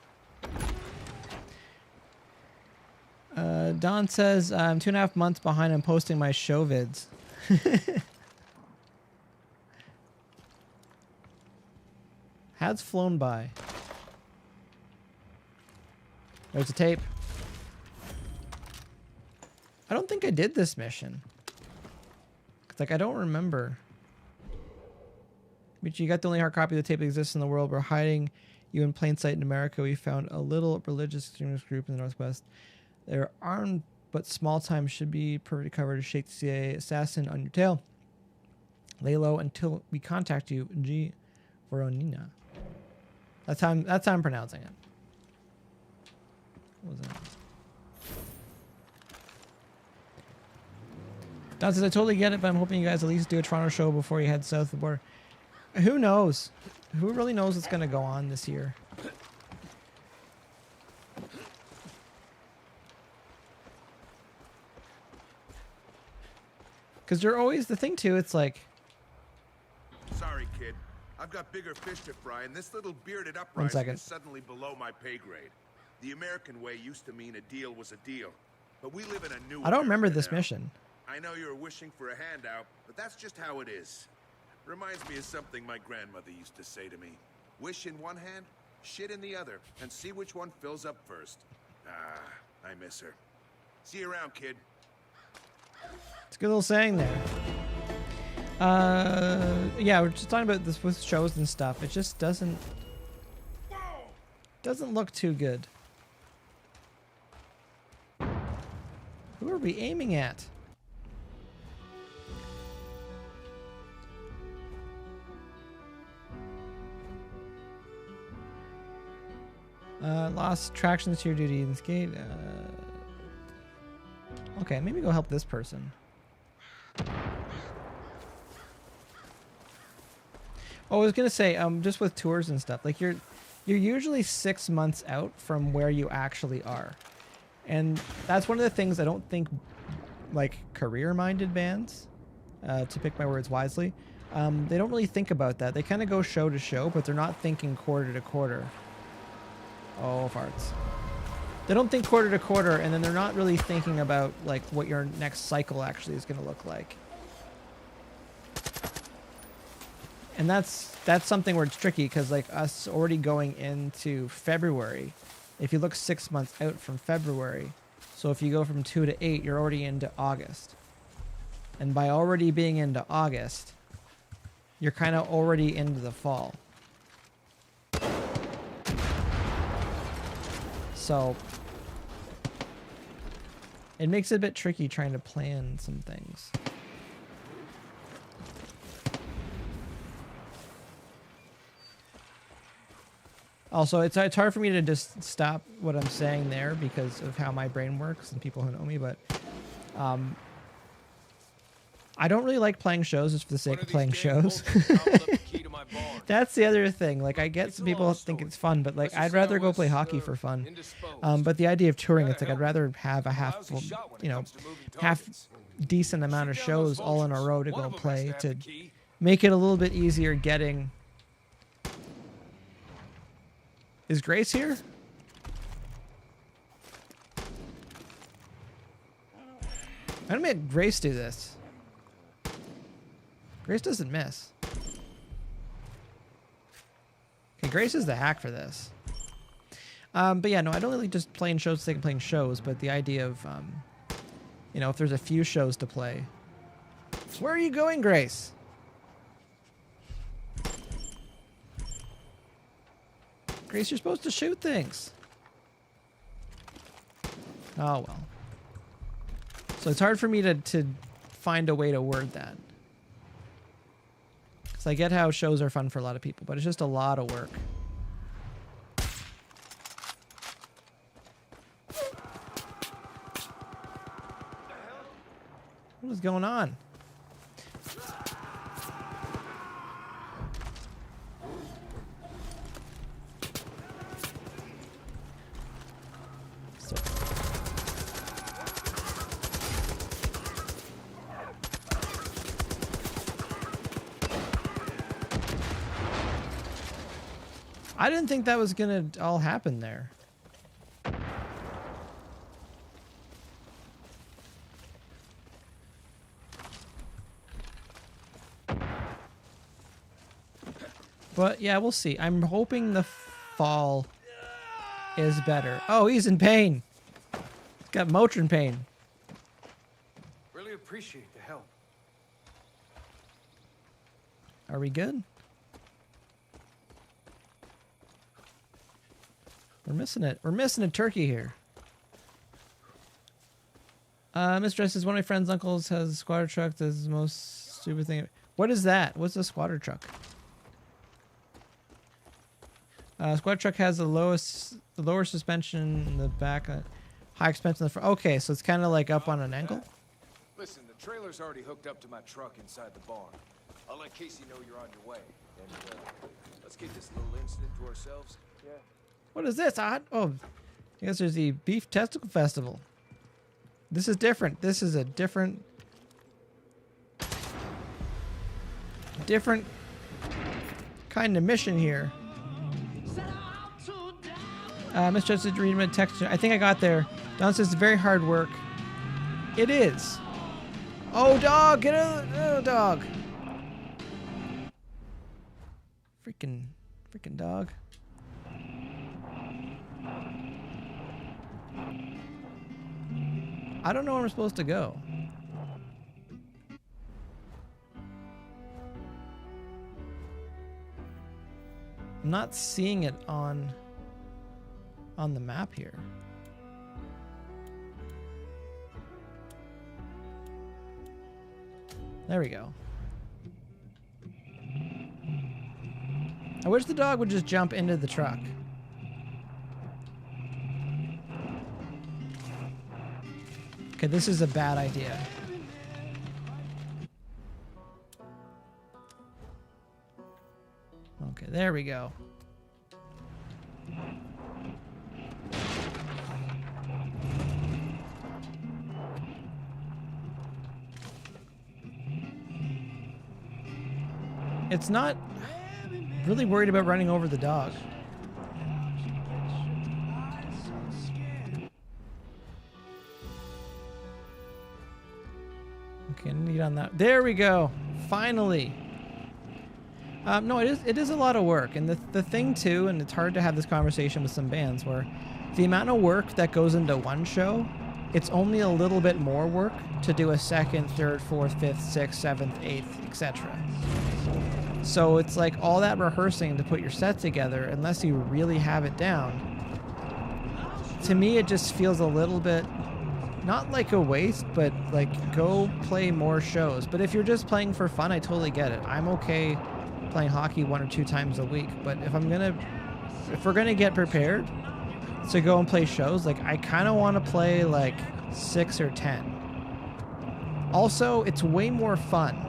Don says, I'm 2.5 months behind on posting my show vids. Has flown by. There's a tape. I don't think I did this mission. Like, I don't remember. But you got the only hard copy of the tape that exists in the world. We're hiding you in plain sight in America. We found a little religious extremist group in the Northwest. They're armed, but small time should be perfectly covered to shake the CIA assassin on your tail. Lay low until we contact you, G. Voronina. That's how I'm pronouncing it. What was that? Don says, I totally get it, but I'm hoping you guys at least do a Toronto show before you head south of the border. Who knows? Who really knows what's going to go on this year? Because you're always the thing, too. It's like... Sorry, kid. I've got bigger fish to fry, and this little bearded uprising is suddenly below my pay grade. The American way used to mean a deal was a deal. But we live in a new I don't remember America this now. mission. I know you're wishing for a handout, but that's just how it is. Reminds me of something my grandmother used to say to me. Wish in one hand, shit in the other, and see which one fills up first. Ah, I miss her. See you around, kid. It's a good little saying there. Yeah, we're just talking about this with shows and stuff. It just doesn't look too good. Who are we aiming at? Lost traction to your duty in this gate. Okay, maybe go help this person. Oh, I was gonna say, just with tours and stuff, like you're usually 6 months out from where you actually are, and that's one of the things I don't think, like career-minded bands, to pick my words wisely, they don't really think about that. They kind of go show to show, but they're not thinking quarter to quarter. Oh, farts. They don't think quarter to quarter, and then they're not really thinking about like what your next cycle actually is going to look like. And that's something where it's tricky, because like us already going into February, if you look 6 months out from February, so if you go from 2 to 8, you're already into August. And by already being into August, you're kind of already into the fall. So it makes it a bit tricky trying to plan some things. Also, it's hard for me to just stop what I'm saying there because of how my brain works and people who know me, but I don't really like playing shows just for the sake of playing shows. That's the other thing. Like, I get some people think it's fun, but like, I'd rather go play hockey for fun. But the idea of touring, it's like I'd rather have a half decent amount of shows all in a row to go play to make it a little bit easier getting. Is Grace here? I'm gonna make Grace do this. Grace doesn't miss. Okay, Grace is the hack for this. But yeah, no, I don't really just playing shows for the sake of playing shows, but the idea of, you know, if there's a few shows to play. Where are you going, Grace? Grace, you're supposed to shoot things. Oh, well. So it's hard for me to find a way to word that. Because I get how shows are fun for a lot of people, but it's just a lot of work. What is going on? So I didn't think that was gonna all happen there. But yeah, we'll see. I'm hoping the fall is better. Oh, he's in pain. He's got Motrin pain. Really appreciate the help. Are we good? We're missing it. We're missing a turkey here. Mr. says one of my friend's uncles has a squatter truck. That's the most stupid thing. What is that? What's a squatter truck? Squatter truck has the lower suspension in the back, high expansion in the front. Okay, so it's kind of like up on an angle. Listen, the trailer's already hooked up to my truck inside the barn. I'll let Casey know you're on your way. And let's get this little incident to ourselves. Yeah. What is this? Oh, I guess there's the Beef Testicle Festival. This is different. This is a different kind of mission here. Mr. Justice reading my text. I think I got there. Don says it's very hard work. It is. Oh, dog! Get out! Oh, dog! Freaking dog. I don't know where I'm supposed to go. I'm not seeing it on the map here. There we go. I wish the dog would just jump into the truck. Okay, this is a bad idea. Okay, there we go. It's not really worried about running over the dog. Okay, I need to get on that. There we go. Finally. No, it is a lot of work. And the thing too, and it's hard to have this conversation with some bands where the amount of work that goes into one show, it's only a little bit more work to do a second, third, fourth, fifth, sixth, seventh, eighth, etc. So it's like all that rehearsing to put your set together, unless you really have it down. To me, it just feels a little bit, not like a waste, but like go play more shows. But if you're just playing for fun, I totally get it. I'm okay playing hockey 1 or 2 times a week. But if we're gonna get prepared to go and play shows, like I kind of want to play like 6 or 10. Also, it's way more fun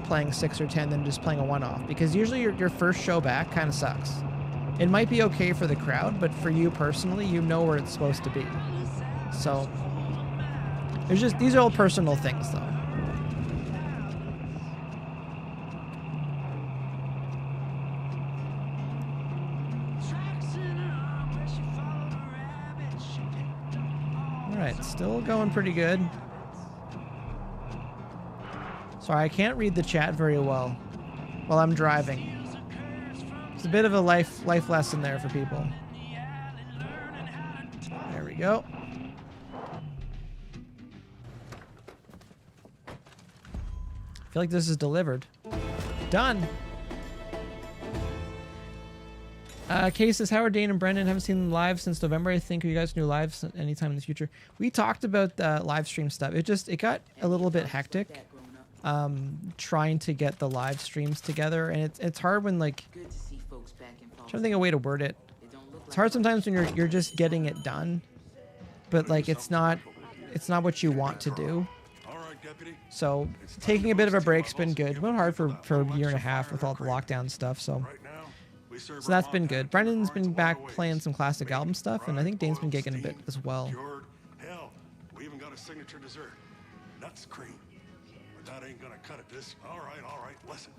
playing 6 or 10 than just playing a one-off, because usually your first show back kind of sucks. It might be okay for the crowd, but for you personally, you know where it's supposed to be. So there's just, these are all personal things though. All right, still going pretty good. Sorry, I can't read the chat very well while I'm driving. It's a bit of a life lesson there for people. There we go. I feel like this is delivered. Done. Kay says, Howard, Dane, and Brendan haven't seen them live since November. I think you guys can do live anytime in the future. We talked about live stream stuff. It got a little bit hectic. Trying to get the live streams together, and it's hard when like I'm trying to think of a way to word it. It's hard sometimes when you're just getting it done, but like it's not what you want to do. So taking a bit of a break's been good. It went hard for a year and a half with all the lockdown stuff. So that's been good. Brendan's been back playing some classic album stuff, and I think Dane's been gigging a bit as well. Hell, we even got a signature dessert. Nuts cream. But that ain't gonna cut it this. All right. Listen.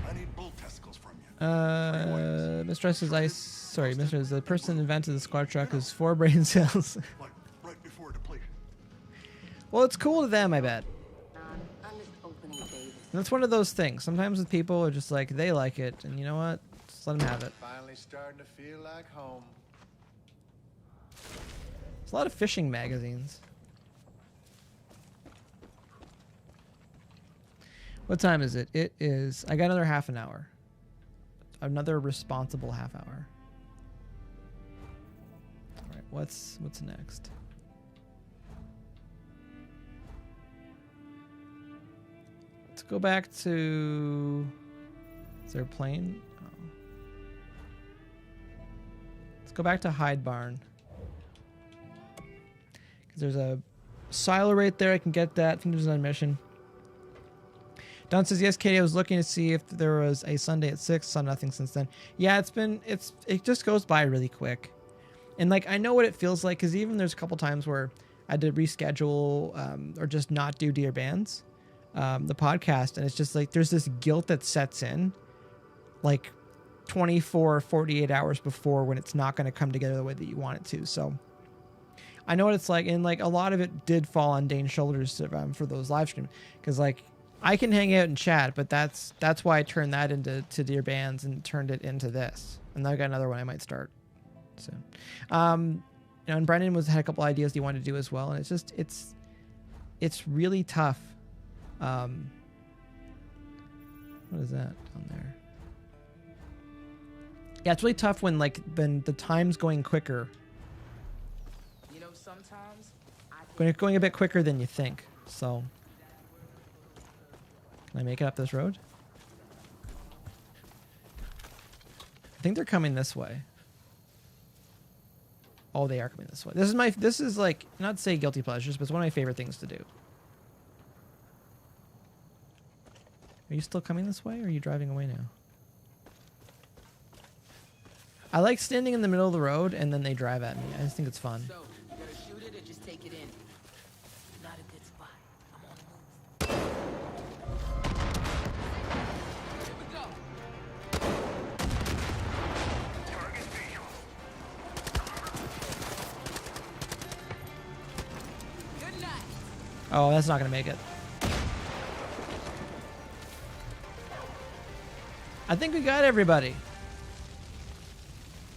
I need bull testicles from you. Mistress is ice. Sorry, Mistress. The person who invented the squad truck is 4 brain cells. Like right before depletion. Well, it's cool to them, I bet. I'm just opening David. And that's one of those things. Sometimes with people are just like, they like it, and you know what? Just let them have it. Finally starting to feel like home. There's a lot of fishing magazines. What time is it? It is... I got another half an hour. Another responsible half hour. Alright, what's next? Let's go back to... Is there a plane? Oh. Let's go back to Hyde Barn. Because there's a silo right there. I can get that. I think there's an mission. Don says, yes, Katie, I was looking to see if there was a Sunday at 6. Saw nothing since then. Yeah, it just goes by really quick. And like, I know what it feels like, because even there's a couple times where I had to reschedule or just not do Dear Bands, the podcast. And it's just like, there's this guilt that sets in like 24, 48 hours before, when it's not going to come together the way that you want it to. So I know what it's like. And like, a lot of it did fall on Dane's shoulders for those live streams. Because like, I can hang out and chat, but that's why I turned that into Dear Bands and turned it into this. And then I got another one I might start soon. You know, and Brendan had a couple ideas he wanted to do as well, and it's really tough. What is that down there? Yeah, it's really tough when the time's going quicker. You know, sometimes Going a bit quicker than you think. So. Can I make it up this road? I think they're coming this way. Oh, they are coming this way. This is like, not to say guilty pleasures, but it's one of my favorite things to do. Are you still coming this way, or are you driving away now? I like standing in the middle of the road and then they drive at me. I just think it's fun. so you gotta shoot it or just take it in. Not a good spot. I'm on the move. Here we go. Target visual. Good night. Oh, that's not gonna make it. I think we got everybody.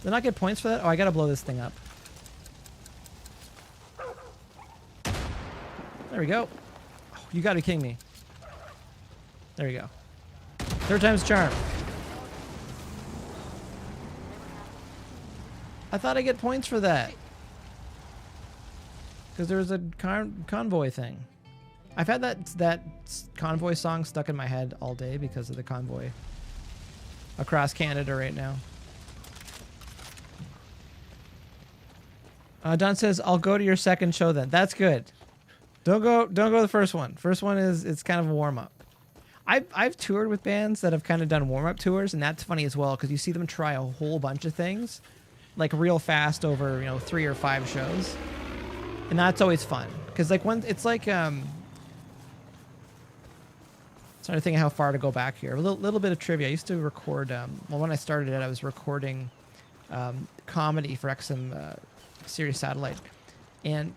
Did I not get points for that? Oh, I gotta blow this thing up. There we go. Oh, you gotta be kidding me. There you go. 3rd time's charm. I thought I'd get points for that. Because there was a convoy thing. I've had that convoy song stuck in my head all day because of the convoy across Canada right now. Don says, I'll go to your second show then. That's good. Don't go to the first one. First one it's kind of a warm up. I've toured with bands that have kind of done warm up tours, and that's funny as well because you see them try a whole bunch of things like real fast over 3 or 5 shows, and that's always fun because like it's like trying to think of how far to go back here. A little bit of trivia. I used to record. Well, when I started it, I was recording comedy for XM. Sirius Satellite, and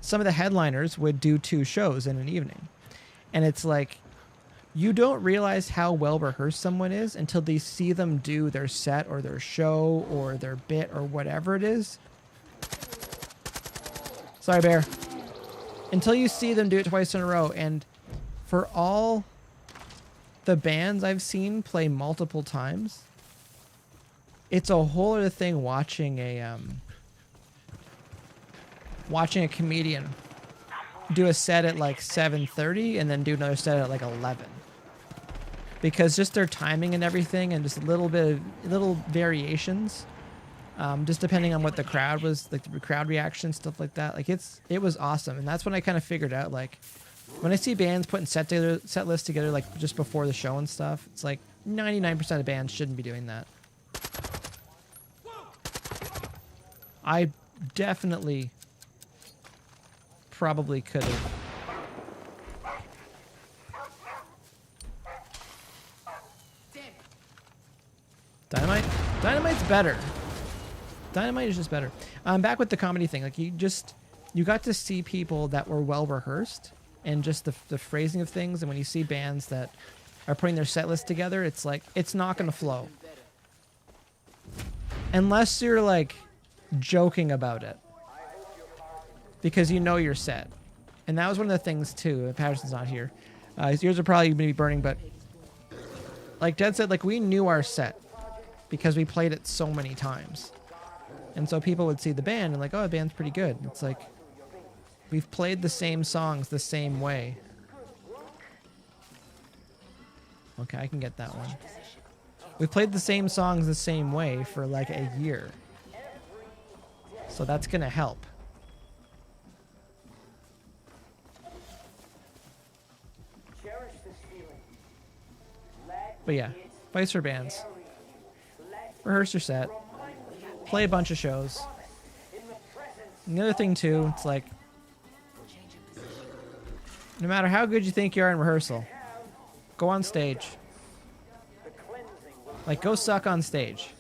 some of the headliners would do 2 shows in an evening, and it's like you don't realize how well rehearsed someone is until they see them do their set or their show or their bit or whatever it is. Sorry, Bear. Until you see them do it twice in a row, and for all the bands I've seen play multiple times, it's a whole other thing watching a comedian do a set at like 7:30 and then do another set at like 11, because just their timing and everything and just little variations, just depending on what the crowd was, like the crowd reaction, stuff like that. Like it was awesome. And that's when I kind of figured out like When I see bands putting set lists together like just before the show and stuff, it's like 99% of bands shouldn't be doing that. I definitely probably could have. Dynamite? Dynamite's better. Dynamite is just better. Back with the comedy thing, like you got to see people that were well rehearsed and just the phrasing of things, and when you see bands that are putting their set list together, it's like it's not gonna flow. Unless you're like joking about it. Because you know you're set. And that was one of the things too. Patterson's not here. His ears are probably gonna be burning, but like Dad said, like we knew our set because we played it so many times. And so people would see the band and like, oh, the band's pretty good. It's like, we've played the same songs the same way. Okay, I can get that one. We've played the same songs the same way for like a year. So that's gonna help. But yeah, vice for bands. Rehearse your set. Play a bunch of shows. And the other thing too, it's like, no matter how good you think you are in rehearsal, go on stage. Like, go suck on stage.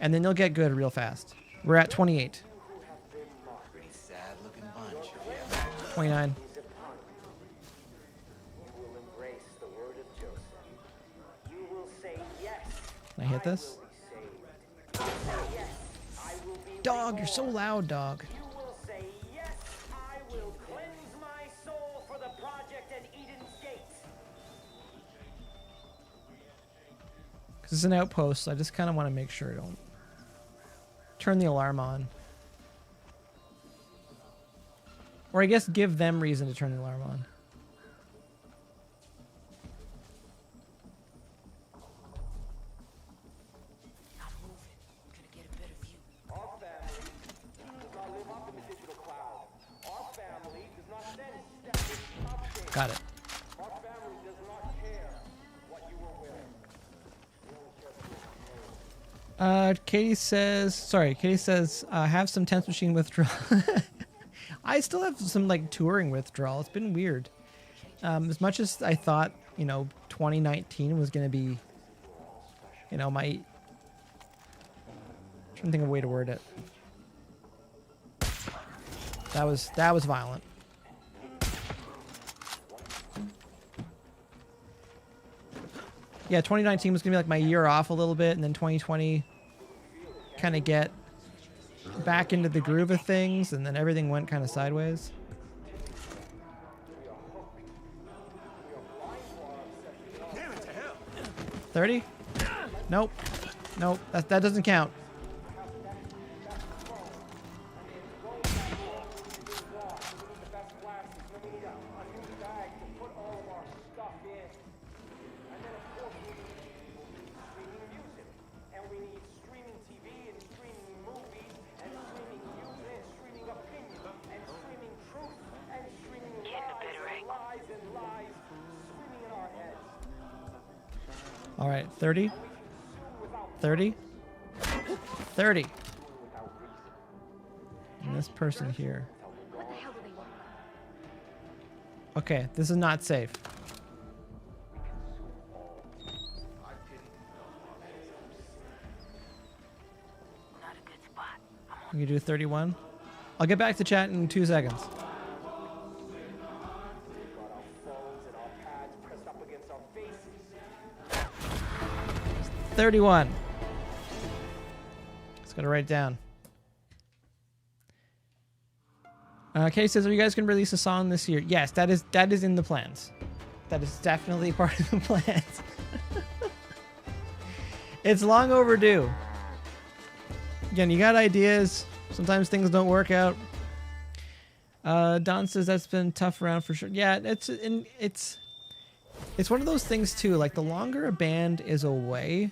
And then you'll get good real fast. We're at 28. 29. Can I hit this? Dog, you're so loud, dog. Because it's an outpost, so I just kind of want to make sure I don't turn the alarm on. Or I guess give them reason to turn the alarm on. Got it. Katie says, have some tense machine withdrawal. I still have some like touring withdrawal. It's been weird. As much as I thought, 2019 was going to be, my, I'm trying to think of a way to word it. That was violent. Yeah, 2019 was going to be like my year off a little bit, and then 2020 kind of get back into the groove of things, and then everything went kind of sideways. 30? Nope. Nope, that doesn't count. All right, 30, 30, 30. And this person here. Okay, this is not safe. We can do 31. I'll get back to chat in 2 seconds. $31. Just gotta write it down. Kay says, are you guys gonna release a song this year? Yes, that is in the plans. That is definitely part of the plans. It's long overdue. Again, you got ideas. Sometimes things don't work out. Don says that's been tough around for sure. Yeah, it's one of those things too. Like the longer a band is away,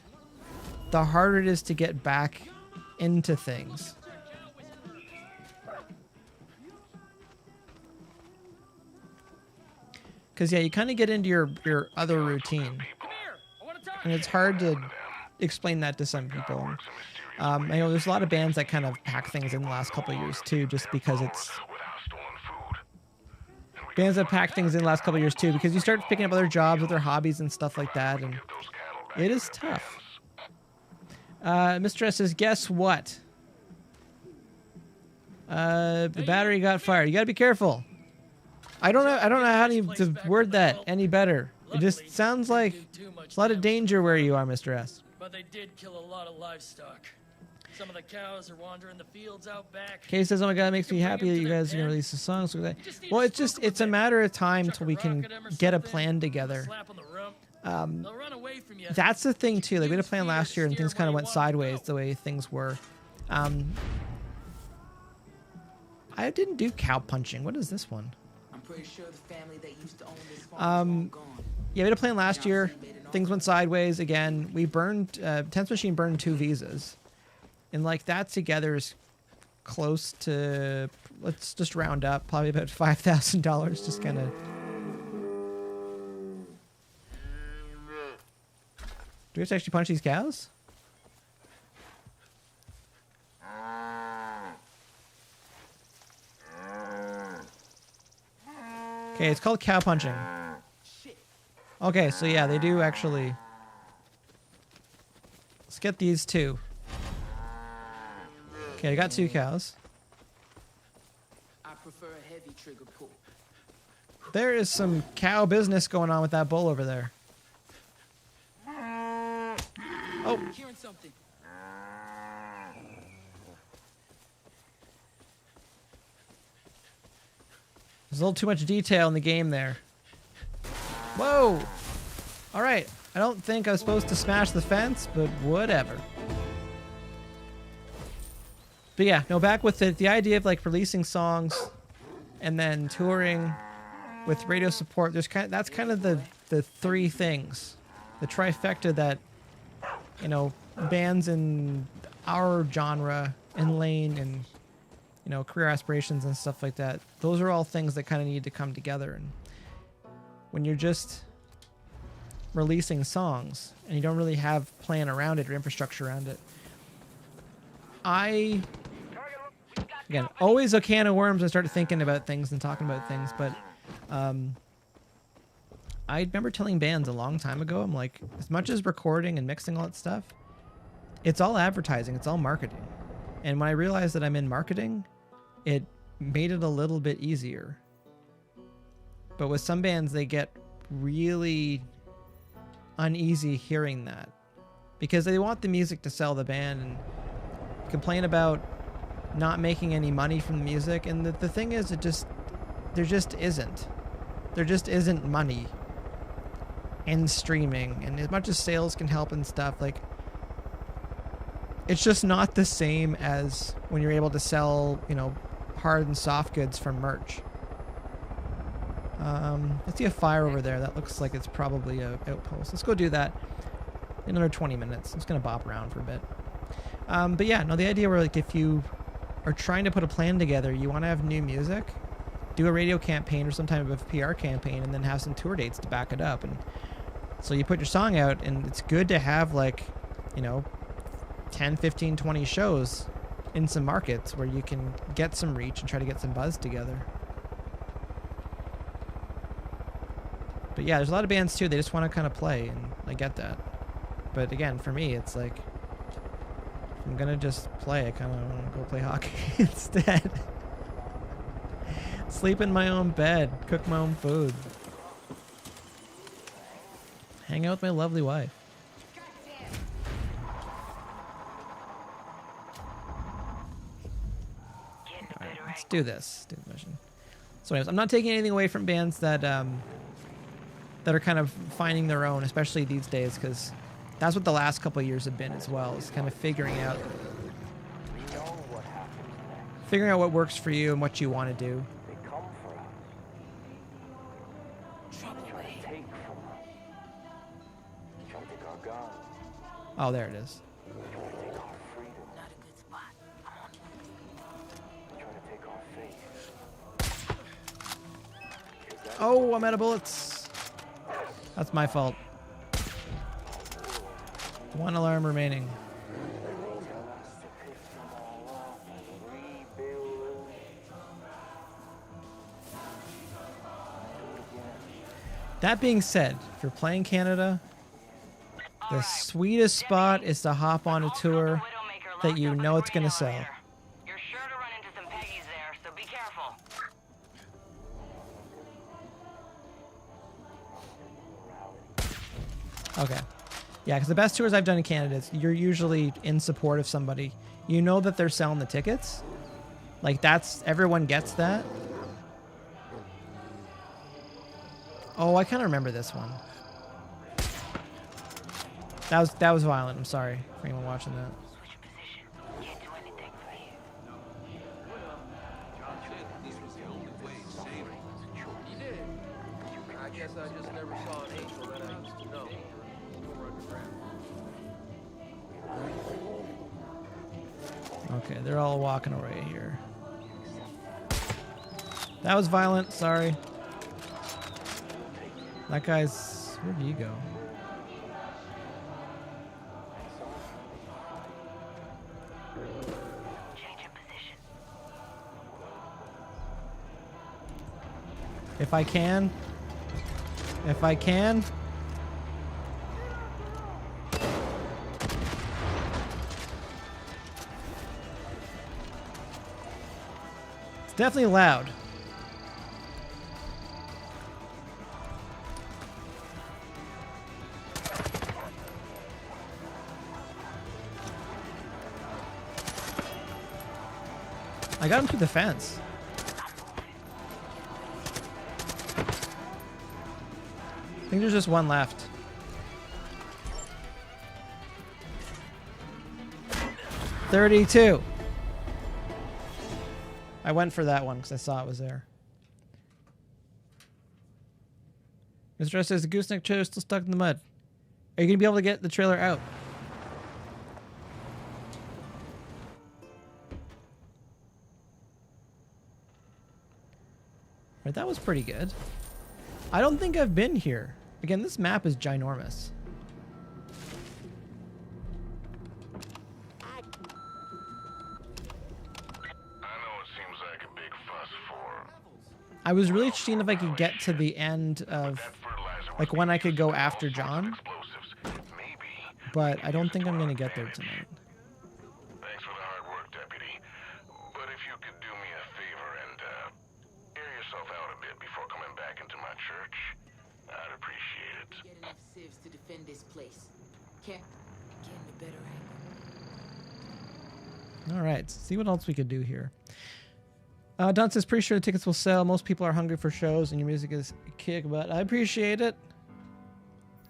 the harder it is to get back into things. Because, yeah, you kind of get into your other routine. And it's hard to explain that to some people. I know there's a lot of bands that kind of pack things in the last couple of years, too, just because it's... Bands that pack things in the last couple of years, too, because you start picking up other jobs, other hobbies and stuff like that, and it is tough. Mr. S says, guess what? The battery got fired. You gotta be careful. I don't know how to word that any better. It just sounds like a lot of danger where you are, Mr. S. But they did kill a lot of livestock. Some of the cows are wandering the fields out back. Kay says, oh my god, it makes me happy that you guys are gonna release the songs like that. Well, it's a matter of time till we can get a plan together. That's the thing too. Like we had a plan last year and things kind of went sideways the way things were. I didn't do cow punching. What is this one? I'm pretty sure the family that used to own this farm yeah, we had a plan last year. Things went sideways again. We burned, Tense Machine burned 2 visas. And like that together is close to, let's just round up, probably about $5,000. Just kind of. Do we have to actually punch these cows? Okay, it's called cow punching. Okay, so yeah, they do actually. Let's get these 2. Okay, I got 2 cows. I prefer a heavy trigger pull. There is some cow business going on with that bull over there. Oh. Hearing something. There's a little too much detail in the game there. Whoa! Alright, I don't think I was supposed to smash the fence, but whatever. But yeah, no, back with it. The idea of like releasing songs and then touring with radio support, that's kind of the 3 things. The trifecta that, you know, bands in our genre and lane and, you know, career aspirations and stuff like that. Those are all things that kind of need to come together. And when you're just releasing songs and you don't really have plan around it or infrastructure around it, again, always a can of worms. I started thinking about things and talking about things, but I remember telling bands a long time ago, I'm like, as much as recording and mixing all that stuff, it's all advertising, it's all marketing. And when I realized that I'm in marketing, it made it a little bit easier. But with some bands, they get really uneasy hearing that because they want the music to sell the band and complain about not making any money from the music. And the thing is, there just isn't money in streaming. And as much as sales can help and stuff, like, it's just not the same as when you're able to sell, you know, hard and soft goods from merch. I see a fire over there. That looks like it's probably a outpost. Let's go do that in another 20 minutes. I'm just gonna bop around for a bit. But yeah, no, the idea where like if you are trying to put a plan together, you want to have new music, do a radio campaign or some type of PR campaign, and then have some tour dates to back it up. And so you put your song out, and it's good to have like, you know, 10, 15, 20 shows in some markets where you can get some reach and try to get some buzz together. But yeah, there's a lot of bands too, they just want to kind of play, and I get that. But again, for me, it's like, if I'm gonna just play, I kind of want to go play hockey instead. Sleep in my own bed, cook my own food. Hang out with my lovely wife. Alright, let's do this. Do the mission. So anyways, I'm not taking anything away from bands that that are kind of finding their own, especially these days, because that's what the last couple of years have been as well, is kind of figuring out what works for you and what you want to do. Oh, there it is. Oh, I'm out of bullets. That's my fault. 1 alarm remaining. That being said, if you're playing Canada, the sweetest spot is to hop on a tour that you know it's going to sell. You're sure to run into some Peggies there, so be careful. Okay. Yeah, because the best tours I've done in Canada, you're usually in support of somebody. You know that they're selling the tickets. Like, that's... everyone gets that. Oh, I kind of remember this one. That was violent. I'm sorry for anyone watching that. I guess I just never saw an angel that I used to know. Okay, they're all walking away here. That was violent. Sorry. That guy's... where'd he go? If I can. If I can. It's definitely loud. I got him through the fence. I think there's just one left. $32. I went for that one because I saw it was there. Mr. Dress says the gooseneck trailer is still stuck in the mud. Are you going to be able to get the trailer out? Right, that was pretty good. I don't think I've been here. Again, this map is ginormous. I know it seems like a big fuss for... I was really seeing if I could get to the end of, like, when I could go after John. But I don't think I'm going to get there tonight. Thanks for the hard work, Deputy. But if you could do me a favor and air yourself out a bit before coming back into my church, I'd appreciate it. Get enough civs to defend this place. Can't get in a better angle. All right, let's see what else we could do here. Don says, pretty sure the tickets will sell. Most people are hungry for shows, and your music is kick butt. I appreciate it.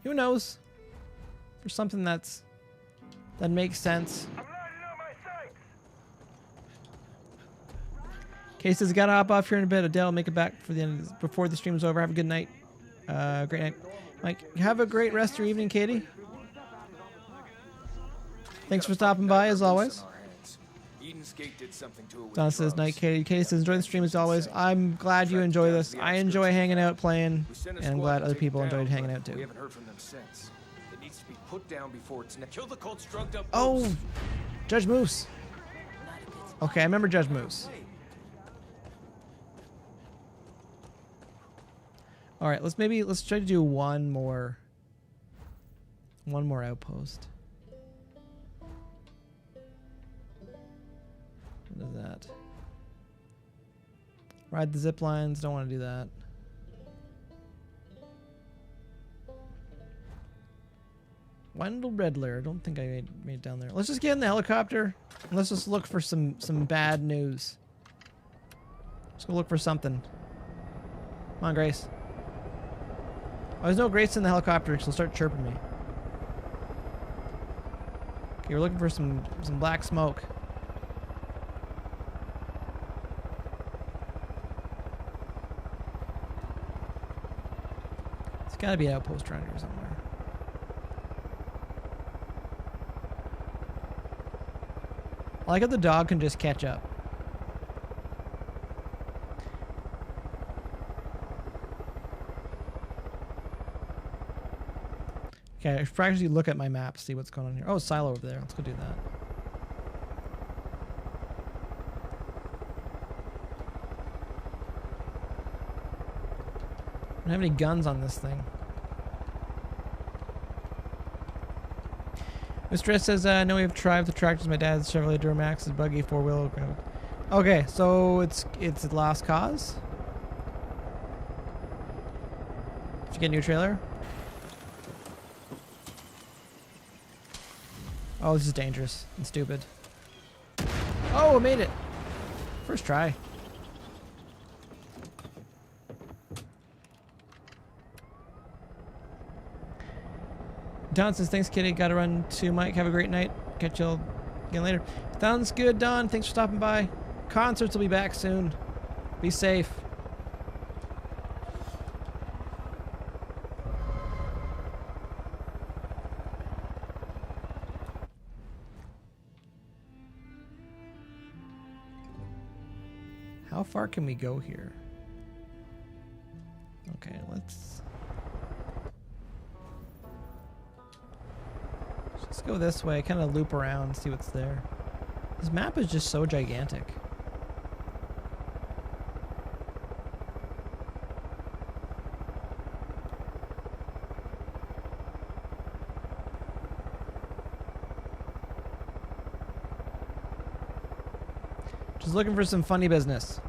Who knows? There's something that makes sense. Case says, gotta hop off here in a bit. Adele, make it back for the end before the stream's over. Have a good night. Great night. Mike, have a great rest of your evening, Katie. Thanks for stopping by, as always. Don says, night, Katie. Katie says, enjoy the stream as always. I'm glad you enjoy this. I enjoy hanging out, playing, and I'm glad other people enjoyed hanging out, too. We haven't heard from them since. It needs to be put down before it's kill the cult's drugged up. Oh, Judge Moose. Okay, I remember Judge Moose. All right, let's try to do one more outpost. What is that? Ride the zip lines. Don't want to do that. Wendell Redler. I don't think I made it down there. Let's just get in the helicopter. And let's just look for some bad news. Let's go look for something. Come on, Grace. Oh, there's no Grace in the helicopter. She'll start chirping me. Okay, we're looking for some black smoke. There's got to be an outpost around here somewhere. I like how the dog can just catch up. Okay, I should actually look at my map, see what's going on here. Oh, silo over there. Let's go do that. I don't have any guns on this thing. Mr. S says, I know we have tried the tractors. My dad's Chevrolet Duramax is buggy 4-wheel. Okay, so it's a lost cause. Did you get a new trailer? Oh, this is dangerous and stupid. Oh, I made it. First try. Don says, thanks, kitty. Gotta run to Mike. Have a great night. Catch you again later. Sounds good, Don. Thanks for stopping by. Concerts will be back soon. Be safe. How far can we go here? Okay, let's go this way, kind of loop around, see what's there. This map is just so gigantic. Just looking for some funny business.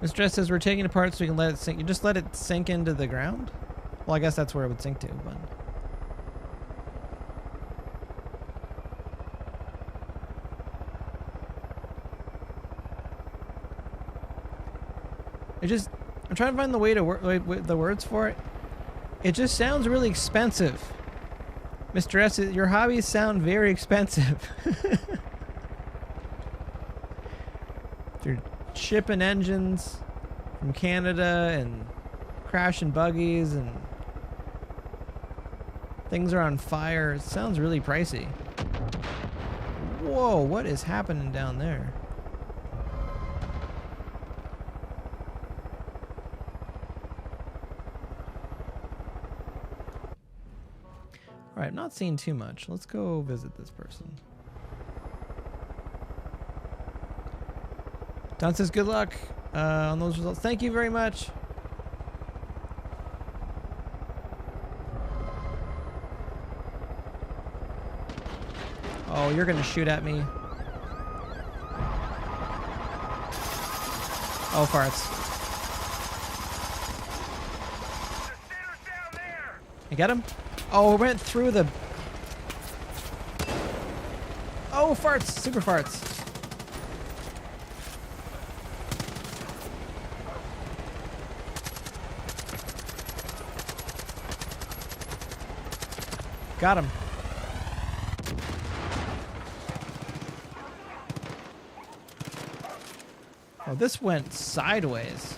Mr. S says we're taking it apart so we can let it sink. You just let it sink into the ground? Well, I guess that's where it would sink to, but... I'm trying to find the way to work the words for it. It just sounds really expensive. Mr. S, your hobbies sound very expensive. They're shipping engines from Canada and crashing buggies and things are on fire. It sounds really pricey. Whoa, what is happening down there? Alright, I'm not seeing too much. Let's go visit this person. Don says good luck on those results. Thank you very much. Oh, you're gonna shoot at me. Oh, farts. You get him? Oh, it went through the... Oh, farts! Super farts. Got him. Oh, this went sideways.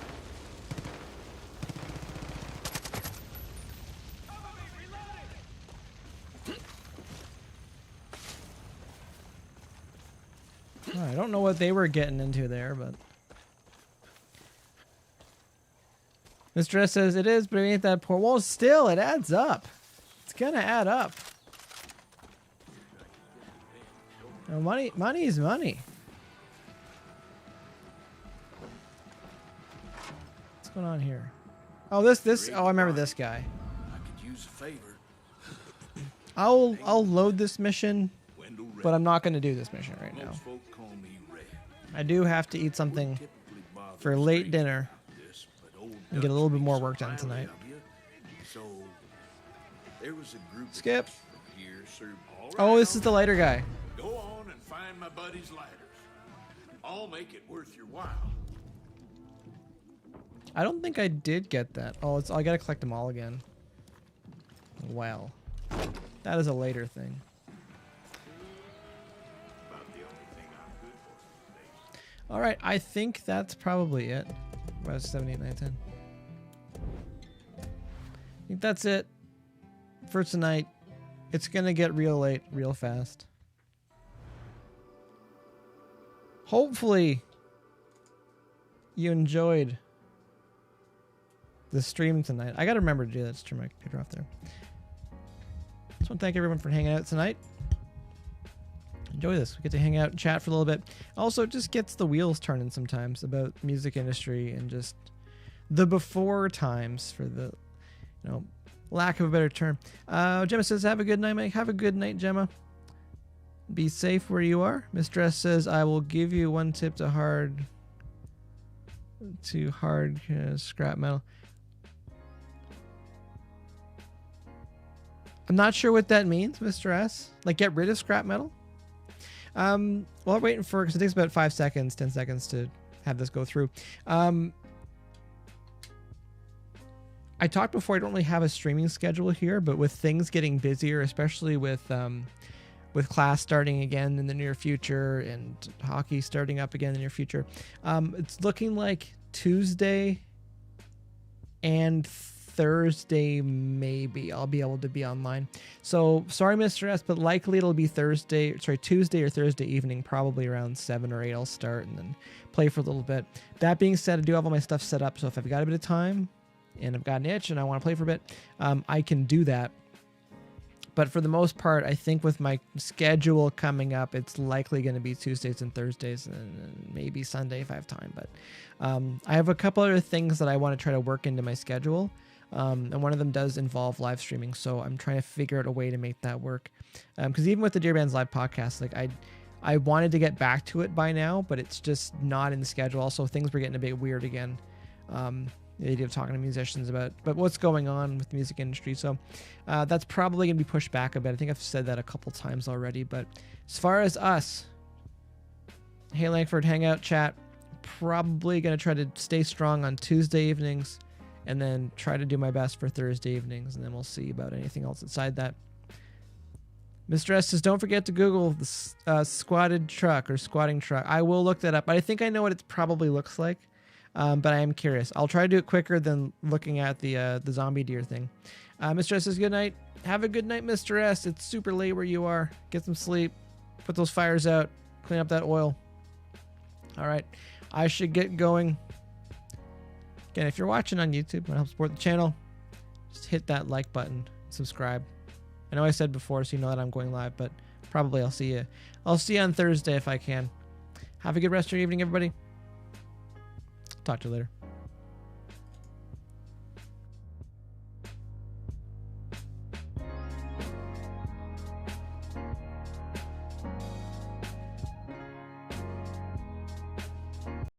I don't know what they were getting into there, but... Mr. S says it is, but it ain't that poor. Well, still, it adds up. It's gonna add up. Now, money is money. What's going on here? Oh, this. Oh, I remember this guy. I could use a favor. I'll load this mission, but I'm not gonna do this mission right now. I do have to eat something for late dinner and get a little bit more work done tonight. Skip. Oh, this is the lighter guy. Go on and find my buddy's lighters. I'll make it worth your while. I don't think I did get that. Oh, I gotta collect them all again. Wow. That is a later thing. Alright, I think that's probably it. Res 7, 8, 9, 10. I think that's it for tonight. It's gonna get real late, real fast. Hopefully you enjoyed the stream tonight. I got to remember to do that. Just turn my computer off there. Just want to thank everyone for hanging out tonight. Enjoy this. We get to hang out and chat for a little bit. Also, it just gets the wheels turning sometimes about music industry and just the before times, for the, you know, lack of a better term. Gemma says, have a good night, Mike. Have a good night, Gemma. Be safe where you are. Mistress says, I will give you one tip to hard scrap metal. I'm not sure what that means, Mr. S. Like, get rid of scrap metal? While we're waiting for, because it takes about 10 seconds to have this go through. I talked before, I don't really have a streaming schedule here, but with things getting busier, especially with class starting again in the near future and hockey starting up again in the near future, it's looking like Tuesday and Thursday maybe I'll be able to be online. So sorry, Mr. S, but likely it'll be Tuesday or Thursday evening, probably around 7 or 8 I'll start and then play for a little bit. That being said, I do have all my stuff set up, so if I've got a bit of time and I've got an itch and I want to play for a bit, I can do that. But for the most part, I think with my schedule coming up, it's likely going to be Tuesdays and Thursdays and maybe Sunday if I have time. But I have a couple other things that I want to try to work into my schedule. And one of them does involve live streaming. So I'm trying to figure out a way to make that work. Because even with the Dear Bands Live podcast, like I wanted to get back to it by now, but it's just not in the schedule. Also, things were getting a bit weird again. The idea of talking to musicians about what's going on with the music industry. So that's probably going to be pushed back a bit. I think I've said that a couple times already. But as far as us, Hey Langford Hangout chat, probably going to try to stay strong on Tuesday evenings and then try to do my best for Thursday evenings. And then we'll see about anything else outside that. Mr. S says, don't forget to Google the squatting truck. I will look that up. But I think I know what it probably looks like. But I am curious. I'll try to do it quicker than looking at the zombie deer thing. Mr. S says, good night. Have a good night, Mr. S. It's super late where you are. Get some sleep. Put those fires out. Clean up that oil. All right. I should get going. Again, if you're watching on YouTube and help support the channel, just hit that like button. Subscribe. I know I said before, so you know that I'm going live, but probably I'll see you. I'll see you on Thursday if I can. Have a good rest of your evening, everybody. Talk to you later.